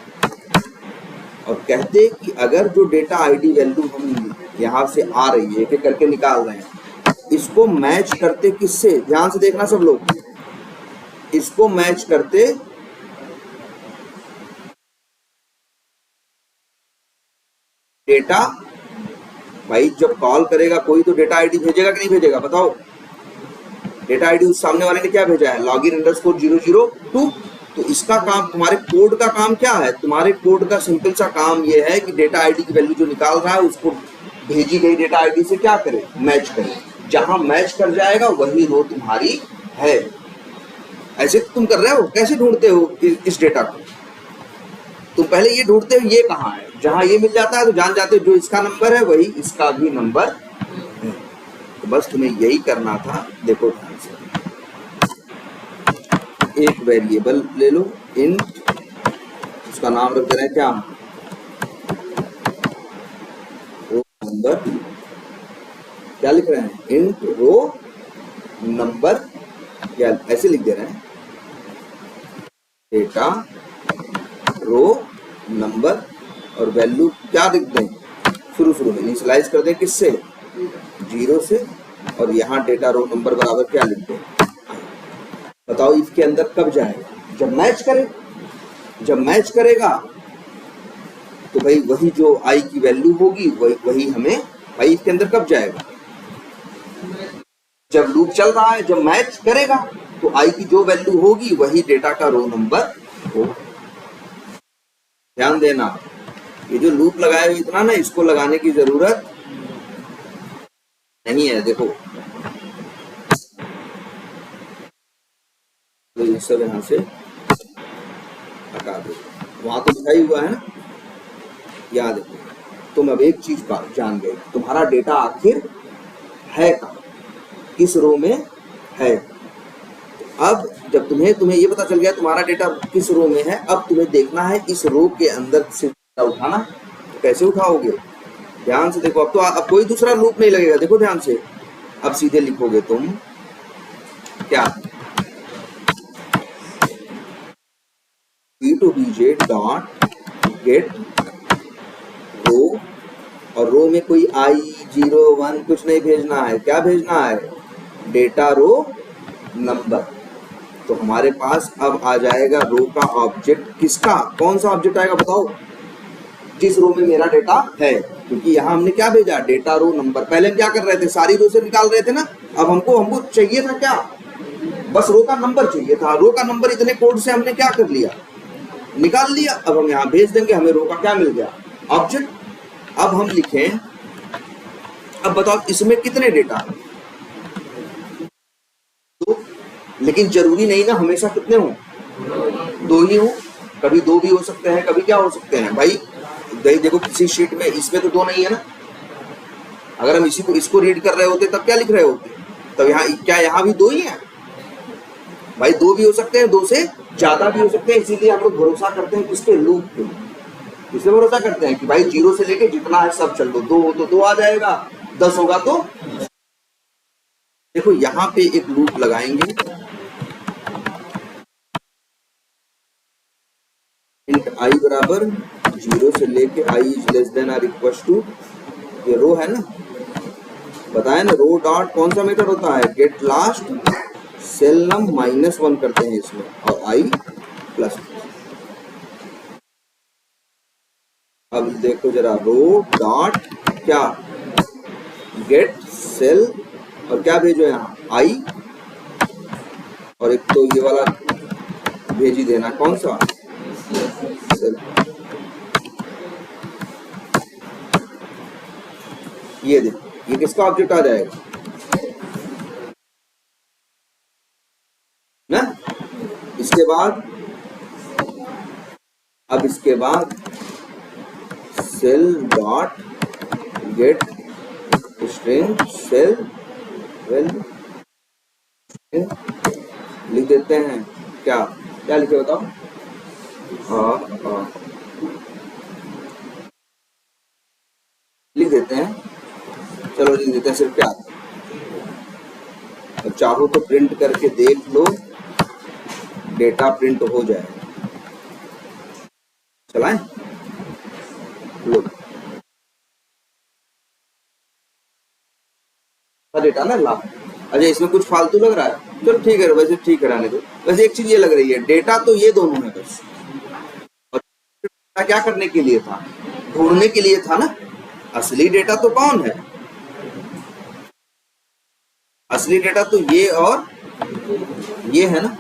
और कहते कि अगर जो डेटा आईडी वैल्यू हम यहाँ से आ रही है एक करके निकाल रहे हैं, इसको मैच करते किससे, ध्यान से देखना सब लोग, इसको मैच करते डेटा। भाई जब कॉल करेगा कोई तो डेटा आईडी भेजेगा कि नहीं भेजेगा बताओ। डेटा आईडी उस सामने वाले ने क्या भेजा है लॉगिन अंडरस्कोर 002। तो इसका काम, तुम्हारे कोड का काम क्या है, तुम्हारे कोड का सिंपल सा काम ये है कि डेटा आईडी की वैल्यू जो निकाल रहा है उसको भेजी गई डेटा आईडी से क्या करे, मैच करे। जहां मैच कर जाएगा वही रो तुम्हारी है। ऐसे तुम कर रहे हो, कैसे ढूंढते हो इस डेटा को, तुम पहले ये ढूंढते हो ये कहाँ है, जहां ये मिल जाता है तो जान जाते हो जो इसका नंबर है वही इसका भी नंबर है। तो बस तुम्हें यही करना था। देखो ध्यान से, एक वेरिएबल ले लो इंट, उसका नाम रख दे रहे हैं क्या, रो नंबर। क्या लिख रहे हैं, इंट रो नंबर, या ऐसे लिख दे रहे हैं डेटा रो नंबर और वैल्यू क्या लिख दें, शुरू में इनिशियलाइज कर दें किससे 0 से, और यहाँ डेटा रो नंबर बराबर क्या लिख दें। बताओ इफ के अंदर कब जाएगा, जब मैच करे। जब मैच करेगा तो भाई वही जो आई की वैल्यू होगी वही हमें, भाई इफ के अंदर कब जाएगा, जब लूप चल रहा है। जब मैच करेगा तो आई की जो वैल्यू होगी वही डेटा का रो नंबर हो। ध्यान देना, ये जो लूप लगाए हुए इतना ना, इसको लगाने की जरूरत नहीं है। देखो तो ये सब यहाँ से हटा दो, वहां तो लिखा ही हुआ है ना, याद है। तुम अब एक चीज जान गए, तुम्हारा डेटा आखिर है कहाँ, किस रो में है। अब जब तुम्हें ये पता चल गया तुम्हारा डेटा किस रो में है, अब तुम्हें देखना है इस रो के अंदर से उठाना। तो कैसे उठाओगे, ध्यान से देखो। अब कोई दूसरा लूप नहीं लगेगा, देखो ध्यान से। अब सीधे लिखोगे तुम क्या, b2bj डॉट गेट रो, और रो में कोई i 0 1 कुछ नहीं भेजना है। क्या भेजना है, डेटा रो नंबर। तो हमारे पास अब आ जाएगा रो का ऑब्जेक्ट, किसका, कौन सा ऑब्जेक्ट आएगा बताओ, जिस रो में मेरा डेटा है। क्योंकि यहाँ हमने क्या भेजा, डेटा रो नंबर। पहले हम क्या कर रहे थे, सारी रो से निकाल रहे थे ना। अब हमको चाहिए था क्या, बस रो का नंबर चाहिए था। रो का नंबर इतने कोड से हमने क्या कर लिया, निकाल लिया। अब हम यहाँ भेज देंगे, हमें रो का क्या मिल गया, ऑब्जेक्ट। अब हम लिखें, अब बताओ इसमें कितने डेटा है, तो, लेकिन जरूरी नहीं ना हमेशा कितने हो, 2 ही हो, कभी 2 भी हो सकते हैं, कभी क्या हो सकते हैं भाई भाई देखो किसी शीट में इसमें तो 2 नहीं है ना, अगर हम इसको रीड कर रहे होते तब क्या लिख रहे होते, तब यहाँ क्या यहाँ भी 2 ही है भाई, 2 भी हो सकते हैं, 2 से ज्यादा भी हो सकते हैं, इसीलिए हम लोग भरोसा करते हैं किसके, लूप पे। इसमें भरोसा करते हैं कि भाई 0 से लेके जितना है सब चल दो, 2 हो तो 2 आ जाएगा, 10 होगा तो। देखो यहाँ पे एक लूप लगाएंगे, इंट आई बराबर 0 से लेके i is less than or equal to, ये रो है ना, बताया ना, रो डॉट कौन सा मेथड होता है, गेट लास्ट सेल नम -1 करते हैं इसमें, और i प्लस। अब देखो जरा, रो डॉट क्या, गेट सेल, और क्या भेजो यहाँ i, और एक तो ये वाला भेज ही देना, कौन सा सेल, ये देखो ये किसका ऑब्जेक्ट आ जाएगा ना। इसके बाद, अब इसके बाद cell dot get string cell value लिख देते हैं, क्या क्या लिखे बताओ, लिख देते हैं, चलो लिख देते हैं सिर्फ क्या, अब चाहो तो प्रिंट करके देख लो, डेटा प्रिंट हो जाए, चलाएं लो डेटा ना ला। अच्छा इसमें कुछ फालतू लग रहा है, चलो ठीक है, वैसे ठीक कराने दो। वैसे एक चीज ये लग रही है, डेटा तो ये दोनों है बस, और क्या करने के लिए था, ढूंढने के लिए था ना, असली डेटा तो कौन है, असली डेटा तो ये और ये है ना।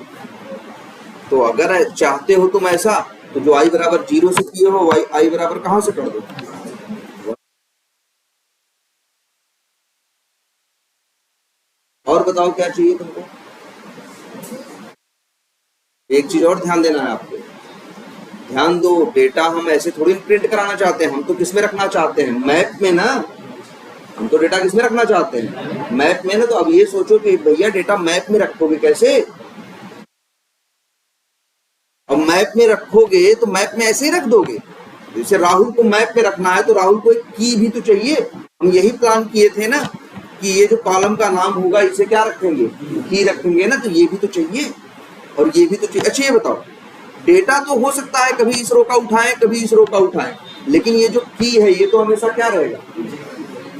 तो अगर चाहते हो तुम ऐसा, तो जो i बराबर 0 से किए हो, i बराबर कहां से कर दो, और बताओ क्या चाहिए तुमको। एक चीज और ध्यान देना है आपको, ध्यान दो, डेटा हम ऐसे थोड़ी प्रिंट कराना चाहते हैं, हम तो किस में रखना चाहते हैं, मैप में ना, हम तो डेटा किस में रखना चाहते हैं, मैप में ना। तो अब ये सोचो कि भैया डेटा मैप में रखोगे कैसे, अब मैप में रखोगे तो मैप में ऐसे ही रख दोगे, जैसे राहुल को मैप में रखना है तो राहुल को एक की भी तो चाहिए, हम यही प्लान किए थे ना कि ये जो कॉलम का नाम होगा इसे क्या रखेंगे, की रखेंगे ना, तो ये भी तो चाहिए और ये भी तो चाहिए। अच्छा ये बताओ, डेटा तो हो सकता है कभी इस रो का उठाएं कभी इस रो का उठाएं, लेकिन ये जो की है ये तो हमेशा क्या रहेगा,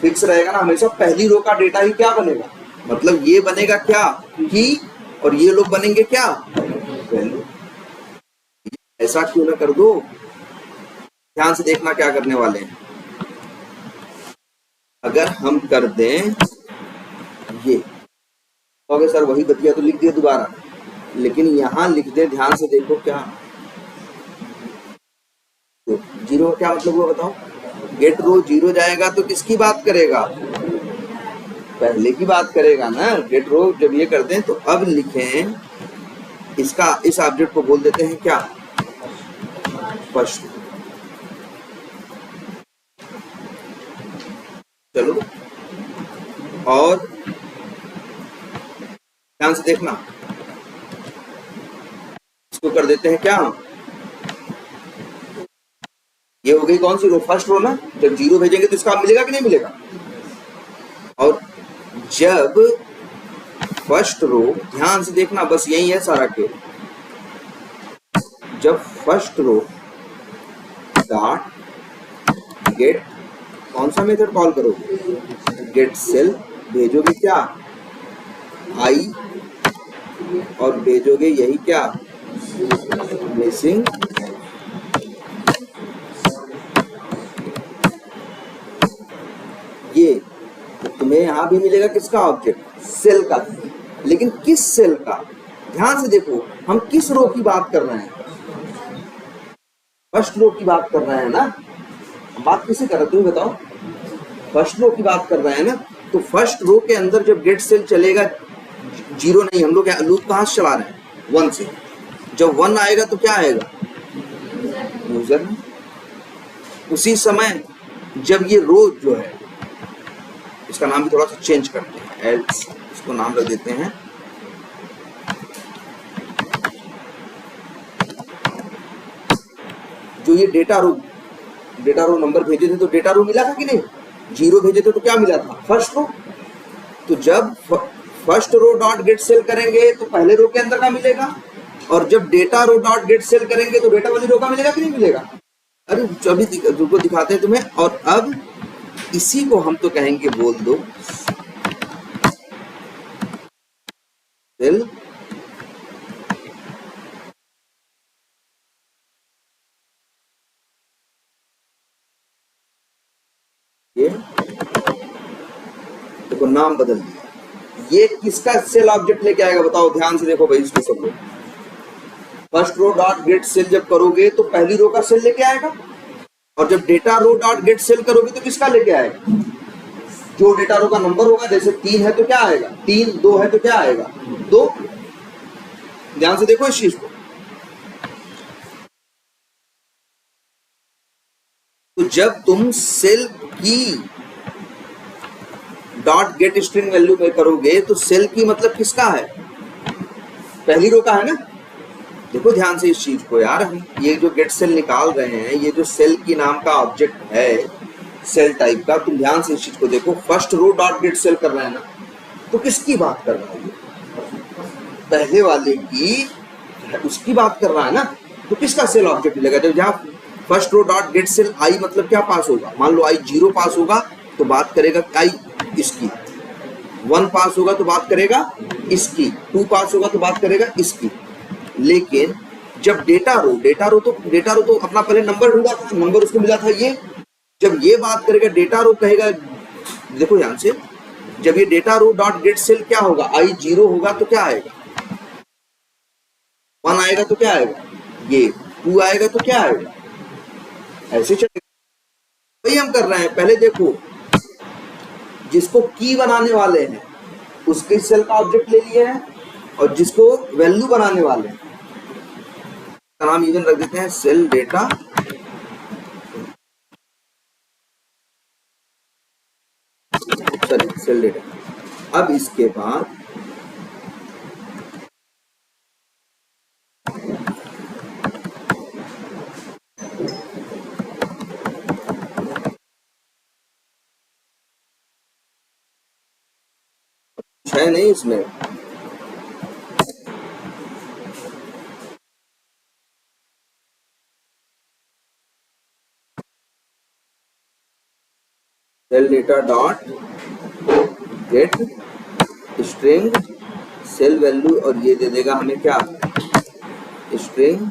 फिक्स रहेगा ना, हमेशा पहली रो का डेटा ही क्या बनेगा, मतलब ये बनेगा क्या, की, और ये लोग बनेंगे क्या, वैल्यू। ऐसा क्यों ना कर दो, ध्यान से देखना क्या करने वाले हैं। अगर हम कर दें ये, तो सर वही बतिया तो लिख दिया दोबारा, लेकिन यहां लिख दे, ध्यान से देखो क्या, तो 0 का क्या मतलब हुआ बताओ, गेट रो 0 जाएगा तो किसकी बात करेगा, पहले की बात करेगा ना, गेट रो जब ये कर दें। तो अब लिखें इसका, इस ऑब्जेक्ट को बोल देते हैं क्या, फर्स्ट। चलो और ध्यान से देखना, इसको कर देते हैं क्या, ये हो गई कौन सी रो, फर्स्ट रो ना। जब 0 भेजेंगे तो इसका मिलेगा कि नहीं मिलेगा, और जब फर्स्ट रो, ध्यान से देखना बस यही है सारा के, जब फर्स्ट रो डॉट गेट, कौन सा मेथड कॉल करोगे, गेट सेल, भेजोगे क्या आई, और भेजोगे यही क्या, मिसिंग, ये तो तुम्हें यहां भी मिलेगा किसका ऑब्जेक्ट, सेल का, लेकिन किस सेल का, ध्यान से देखो हम किस रो की बात कर रहे हैं, फर्स्ट रो की बात कर रहे हैं ना, बात किसे कर रहे हो तुम बताओ, फर्स्ट रो की बात कर रहे हैं ना। तो फर्स्ट रो के अंदर जब गेट सेल चलेगा 0 नहीं, हम लोग लूप कहां से चला रहे हैं, 1 से, जब 1 आएगा तो क्या आएगा, यूजर, उसी समय जब ये रो जो है, इसका नाम भी थोड़ा सा चेंज करते हैं, एल्स इसको नाम रख देते हैं जो ये डेटा रो नंबर भेजे थे तो डेटा रो मिला था कि नहीं, 0 भेजे थे तो क्या मिला था, फर्स्ट रो। तो जब first row dot get cell करेंगे तो पहले रो के अंदर का मिलेगा, और जब डेटा रो डॉट गेट सेल करेंगे तो डेटा वाली रो का मिलेगा कि नहीं मिलेगा। अरे अभी रुको दिखाते हैं तुम्हें। और अब इसी को हम तो कहेंगे, बोल दो सेल ये देखो नाम बदल दिया। ये किसका सेल ऑब्जेक्ट लेके आएगा बताओ, ध्यान से देखो भाई इसको सब लोग। First row dot get cell जब करोगे तो पहली रो का सेल लेके आएगा, और जब डेटा रो डॉट गेट सेल करोगे तो किसका लेके आएगा, जो डेटा रो का नंबर होगा। जैसे 3 है तो क्या आएगा 3, 2 है तो क्या आएगा 2। ध्यान से देखो इस चीज को। तो जब तुम सेल की डॉट गेट स्ट्रिंग वैल्यू में करोगे तो सेल की मतलब किसका है, पहली रो का है ना। देखो ध्यान से इस चीज को यार, हम ये जो गेट सेल निकाल रहे हैं, ये जो सेल की नाम का ऑब्जेक्ट है सेल टाइप का, तुम ध्यान से इस चीज को देखो। First row dot get cell कर रहे हैं ना, तो किसकी बात कर रहा है, पहले वाले की, उसकी बात कर रहा है ना। तो किसका सेल ऑब्जेक्ट मिलेगा, जब जहाँ first row dot get cell i मतलब क्या पास होगा, मान लो आई 0 पास होगा तो बात करेगा आई इसकी, 1 पास होगा तो बात करेगा इसकी, 2 पास होगा तो बात करेगा इसकी। लेकिन जब डेटा रो तो अपना पहले नंबर ढूंढा था, नंबर उसको मिला था ये। जब ये बात करेगा डेटा रो कहेगा, देखो ध्यान से, जब ये डेटा रो डॉट गेट सेल क्या होगा, आई 0 होगा तो क्या आएगा 1 आएगा तो क्या आएगा ये 2 आएगा तो क्या आएगा, ऐसे चलेगा। वही हम कर रहे हैं। पहले देखो जिसको की बनाने वाले हैं उसके सेल का ऑब्जेक्ट ले लिए हैं, और जिसको वैल्यू बनाने वाले हैं का नाम इवन रख देते हैं cell data. Sorry cell data. अब इसके बाद है नहीं इसमें, cell data dot get string cell value, और ये दे देगा हमें क्या, स्ट्रिंग,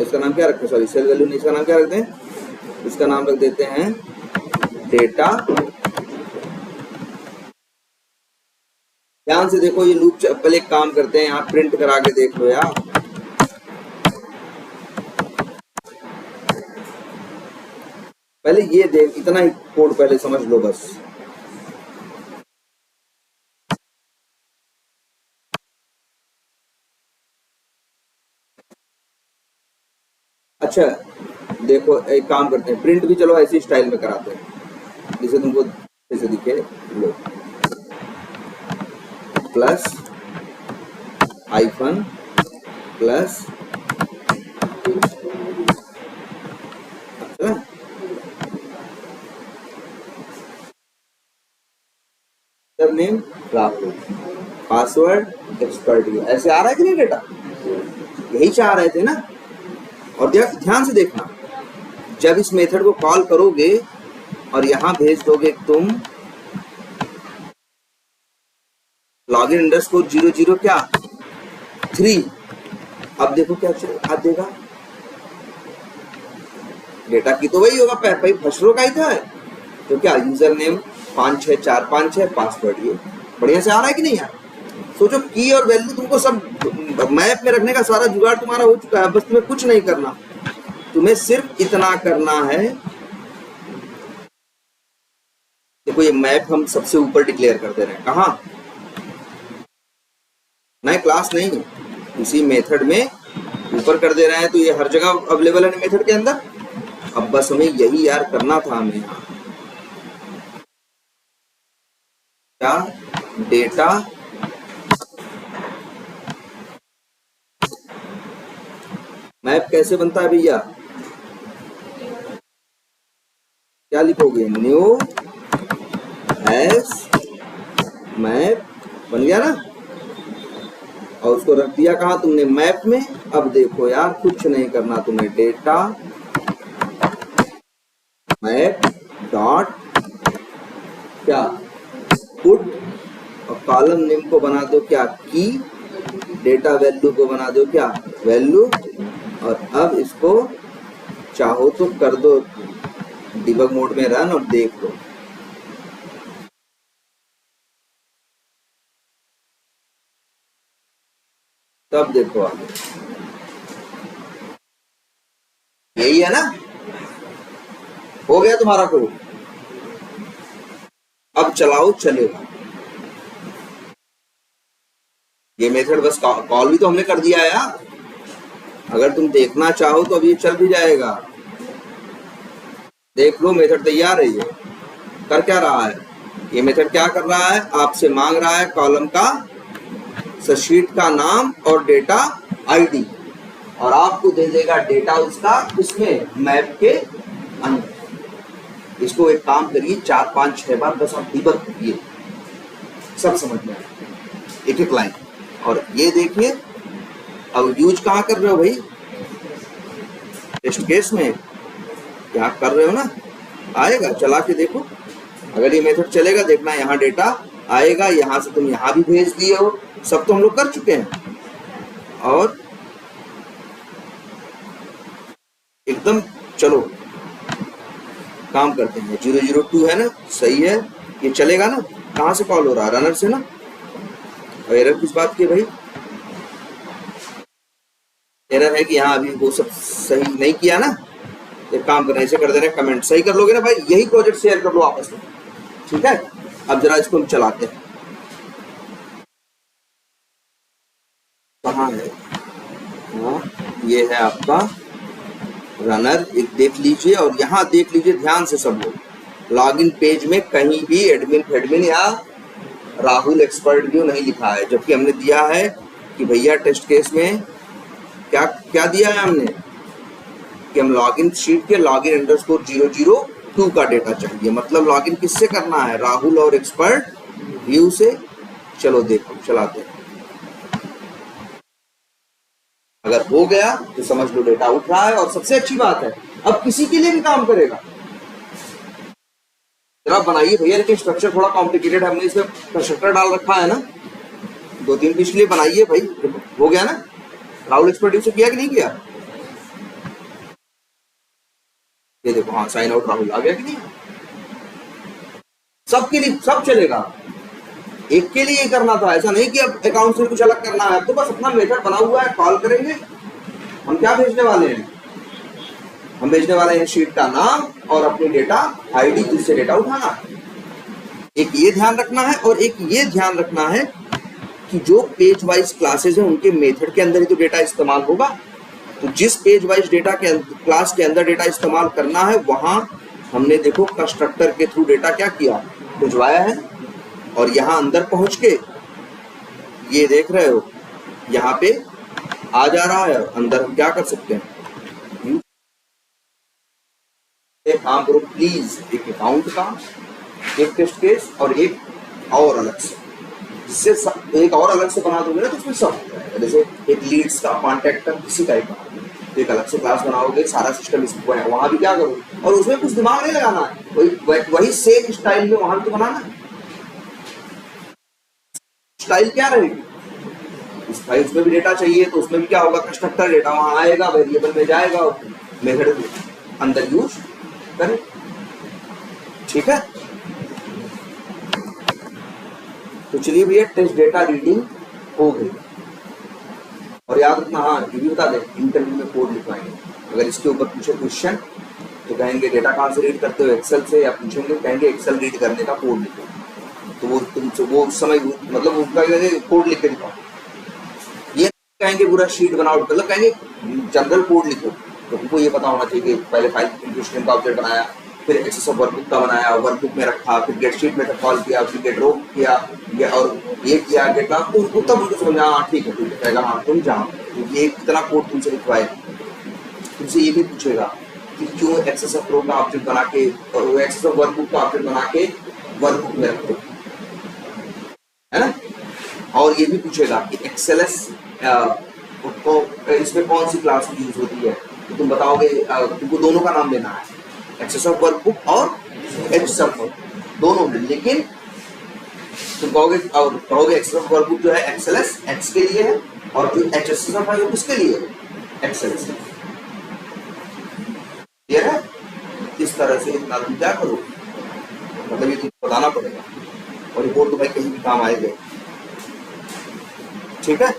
इसका नाम क्या रखें, सॉरी सेल वैल्यू नहीं, इसका नाम क्या रखते हैं, इसका नाम रख देते हैं डेटा। ध्यान से देखो ये लूप, पहले एक काम करते हैं, यहाँ प्रिंट करा के देख लो यार। पहले ये देख, इतना ही कोड पहले समझ लो बस। अच्छा देखो एक काम करते हैं, प्रिंट भी चलो ऐसी स्टाइल में कराते हैं जिसे तुमको जैसे दिखे। लो प्लस हाइफन प्लस, अच्छा नेम राहुल, पासवर्ड एक्सपर्ट, ऐसे आ रहा है कि नहीं डेटा, यही चाह रहे थे ना। और ध्यान से देखना, जब इस मेथड को कॉल करोगे और यहां भेज दोगे तुम लॉगिन अंडरस्कोर 00 क्या 3, अब देखो क्या आ देगा, डेटा की तो वही होगा, भाई फर्स्ट का ही था। तो क्या यूजर नेम 5645 है, पासवर्ड ये बढ़िया से आ रहा है कि नहीं यार। सोचो की और वैल्यू तुमको सब मैप में रखने का सारा जुगाड़ तुम्हारा हो चुका है, बस तुम्हें कुछ नहीं करना, तुम्हें सिर्फ इतना करना है। देखो ये मैप हम सबसे ऊपर डिक्लेयर कर दे रहे हैं, कहाँ, नए क्लास नहीं, इसी मेथड में ऊपर कर दे रहे हैं तो ये हर जगह अवेलेबल है मेथड के अंदर। अब बस हमें यही यार करना था, हमें यहाँ क्या डेटा मैप कैसे बनता है भैया, क्या लिखोगे, न्यू एस मैप बन गया ना, और उसको रख दिया कहाँ तुमने, मैप में। अब देखो यार कुछ नहीं करना तुम्हें, डेटा मैप डॉट क्या पुट, और कॉलम नेम को बना दो क्या की, डेटा वैल्यू को बना दो क्या वैल्यू, और अब इसको चाहो तो कर दो डिबग मोड में रन और देख लो। तब देखो आप, यही है ना, हो गया तुम्हारा कोड। अब चलाओ चलेगा ये मेथड, बस कॉल भी तो हमने कर दिया है यार। अगर तुम देखना चाहो तो अब ये चल भी जाएगा, देख लो मेथड तैयार है। ये कर क्या रहा है, ये मेथड क्या कर रहा है, आपसे मांग रहा है कॉलम का शीट का नाम और डेटा आईडी, और आपको दे देगा डेटा उसका उसमें मैप के अंदर। इसको एक काम करिए 4 5 6 बार बस आप डिबग करिए, सब समझ में आएगा एक एक लाइन। और ये देखिए अब यूज कहाँ कर रहे हो भाई, टेस्ट केस में यहाँ कर रहे हो ना, आएगा चला के देखो। अगर ये मेथड चलेगा देखना, यहाँ डेटा आएगा, यहाँ से तुम यहाँ भी भेज दिए हो, सब तो हम लोग कर चुके हैं। और एकदम चलो काम करते हैं, 002 है ना, सही है, ये चलेगा ना। कहाँ से कॉल हो रहा है, रनर से ना। और एरर किस बात की भाई, एरर है कि यहाँ अभी वो सब सही नहीं किया ना। एक काम करना, इसे कर देना कमेंट, सही कर लोगे ना भाई, यही प्रोजेक्ट शेयर कर लो आपस में, ठीक है। अब जरा इसको हम चलाते हैं, कहाँ है, हाँ ये है आपका रनर, एक देख लीजिए। और यहाँ देख लीजिए ध्यान से सब लोग, लॉगिन पेज में कहीं भी एडमिन फेडमिन या राहुल एक्सपर्ट व्यू नहीं लिखा है, जबकि हमने दिया है कि भैया टेस्ट केस में क्या क्या दिया है हमने, कि हम लॉगिन शीट के लॉगिन अंडरस्कोर 002 का डेटा चाहिए। मतलब लॉगिन किससे करना है, राहुल और एक्सपर्ट व्यू से। चलो देखो चलाते हैं, अगर हो गया तो समझ लो डेटा उठ रहा है। और सबसे अच्छी बात है अब किसी के लिए भी काम करेगा। जरा बनाइए भैया, लेकिन स्ट्रक्चर थोड़ा कॉम्प्लिकेटेड है, हमने इसमें कंस्ट्रक्टर डाल रखा है ना, 2-3 पीस के लिए बनाइए भाई। हो गया ना, राहुल एक्सपर्ट से किया कि नहीं किया, ये देखो, हाँ साइन आउट राहुल आ गया कि नहीं। सबके लिए सब चलेगा, एक के लिए करना था, ऐसा नहीं कि अब अकाउंट से कुछ अलग करना है। अब तो बस अपना मेथड बना हुआ है, कॉल करेंगे। हम क्या भेजने वाले हैं, हम भेजने वाले हैं शीट का नाम और अपनी डेटा आईडी जिससे डेटा उठाना। एक ये ध्यान रखना है, और एक ये ध्यान रखना है कि जो पेज वाइज क्लासेस हैं उनके मेथड के अंदर ही तो डेटा इस्तेमाल होगा। तो जिस पेज वाइज डेटा के क्लास के अंदर डेटा इस्तेमाल करना है, वहां हमने देखो कंस्ट्रक्टर के थ्रू डेटा क्या किया, भिजवाया है। और यहाँ अंदर पहुंच के ये देख रहे हो, यहाँ पे आ जा रहा है। अंदर हम क्या कर सकते हैं, एक काम करो प्लीज, एक अकाउंट का, एक टेस्ट केस और एक और अलग से, जिससे एक और अलग से बना दोगे ना तो उसमें सब हो जाएगा। जैसे एक लीड्स का, कॉन्टैक्ट का, किसी का एक अलग से क्लास बनाओगे, सारा सिस्टम इसको है, वहां भी क्या करो, और उसमें कुछ दिमाग नहीं लगाना है, वही सेम स्टाइल में वहां भी तो बनाना। स्टाइल क्या रहेगी, भाई उसमें भी डेटा चाहिए तो उसमें भी क्या होगा, कंस्ट्रक्टर डेटा वहां आएगा, वेरिएबल में जाएगा, मेथड अंदर यूज करें, ठीक है। तो चलिए भैया, टेस्ट डेटा रीडिंग हो गई। और याद रखना, हाँ ये भी बता दें, इंटरव्यू में कोड लिखवाएंगे, अगर इसके ऊपर पूछे क्वेश्चन तो कहेंगे डेटा कहाँ से रीड करते हो, एक्सेल से, या पूछेंगे कहेंगे एक्सेल रीड करने का कोड लिखो, तो वो तुमसे वो उस समय मतलब उनका कोड लिख के दिखाओ। ये कहेंगे पूरा शीट बनाओ, मतलब कहेंगे जनरल कोड लिखो, तो तुमको ये पता होना चाहिए कि पहले फाइल इंक्लूशन का ऑब्जेक्ट बनाया, फिर एक्सेस ऑफ वर्कबुक का बनाया, वर्कबुक में रखा, फिर गेट शीट में कॉल किया, फिर गेट रो किया, और ये किया गेट ना, तो उसको तब उनको समझा हाँ ठीक है कहेगा हाँ तुम जाओ, ये कितना कोड तुमसे लिखवाए। तुमसे ये भी पूछेगा कि क्यों एक्सेस ऑफ रो का ऑब्जेक्ट बना के और एक्सेस ऑफ वर्कबुक का ऑब्जेक्ट बना के वर्कबुक में रखते है ना। और ये भी पूछेगा कि एक्सएलएस को इसमें कौन सी क्लास यूज होती है, तो तुम बताओगे तुमको दोनों का नाम देना है, एक्सेस ऑफ वर्कबुक और एक्सेस ऑफ दोनों में, लेकिन तुम कहोगे एक्सेस ऑफ वर्कबुक जो है एक्सएलएस एक्स के लिए है और जो एक्सेस ऑफ है वो किसके लिए है, एक्सएलएस। क्लियर है। इस तरह से इतना तुम क्या करो, मतलब ये तुमको बताना पड़ेगा और रिपोर्ट तो भाई कहीं भी काम आएगा। ठीक है।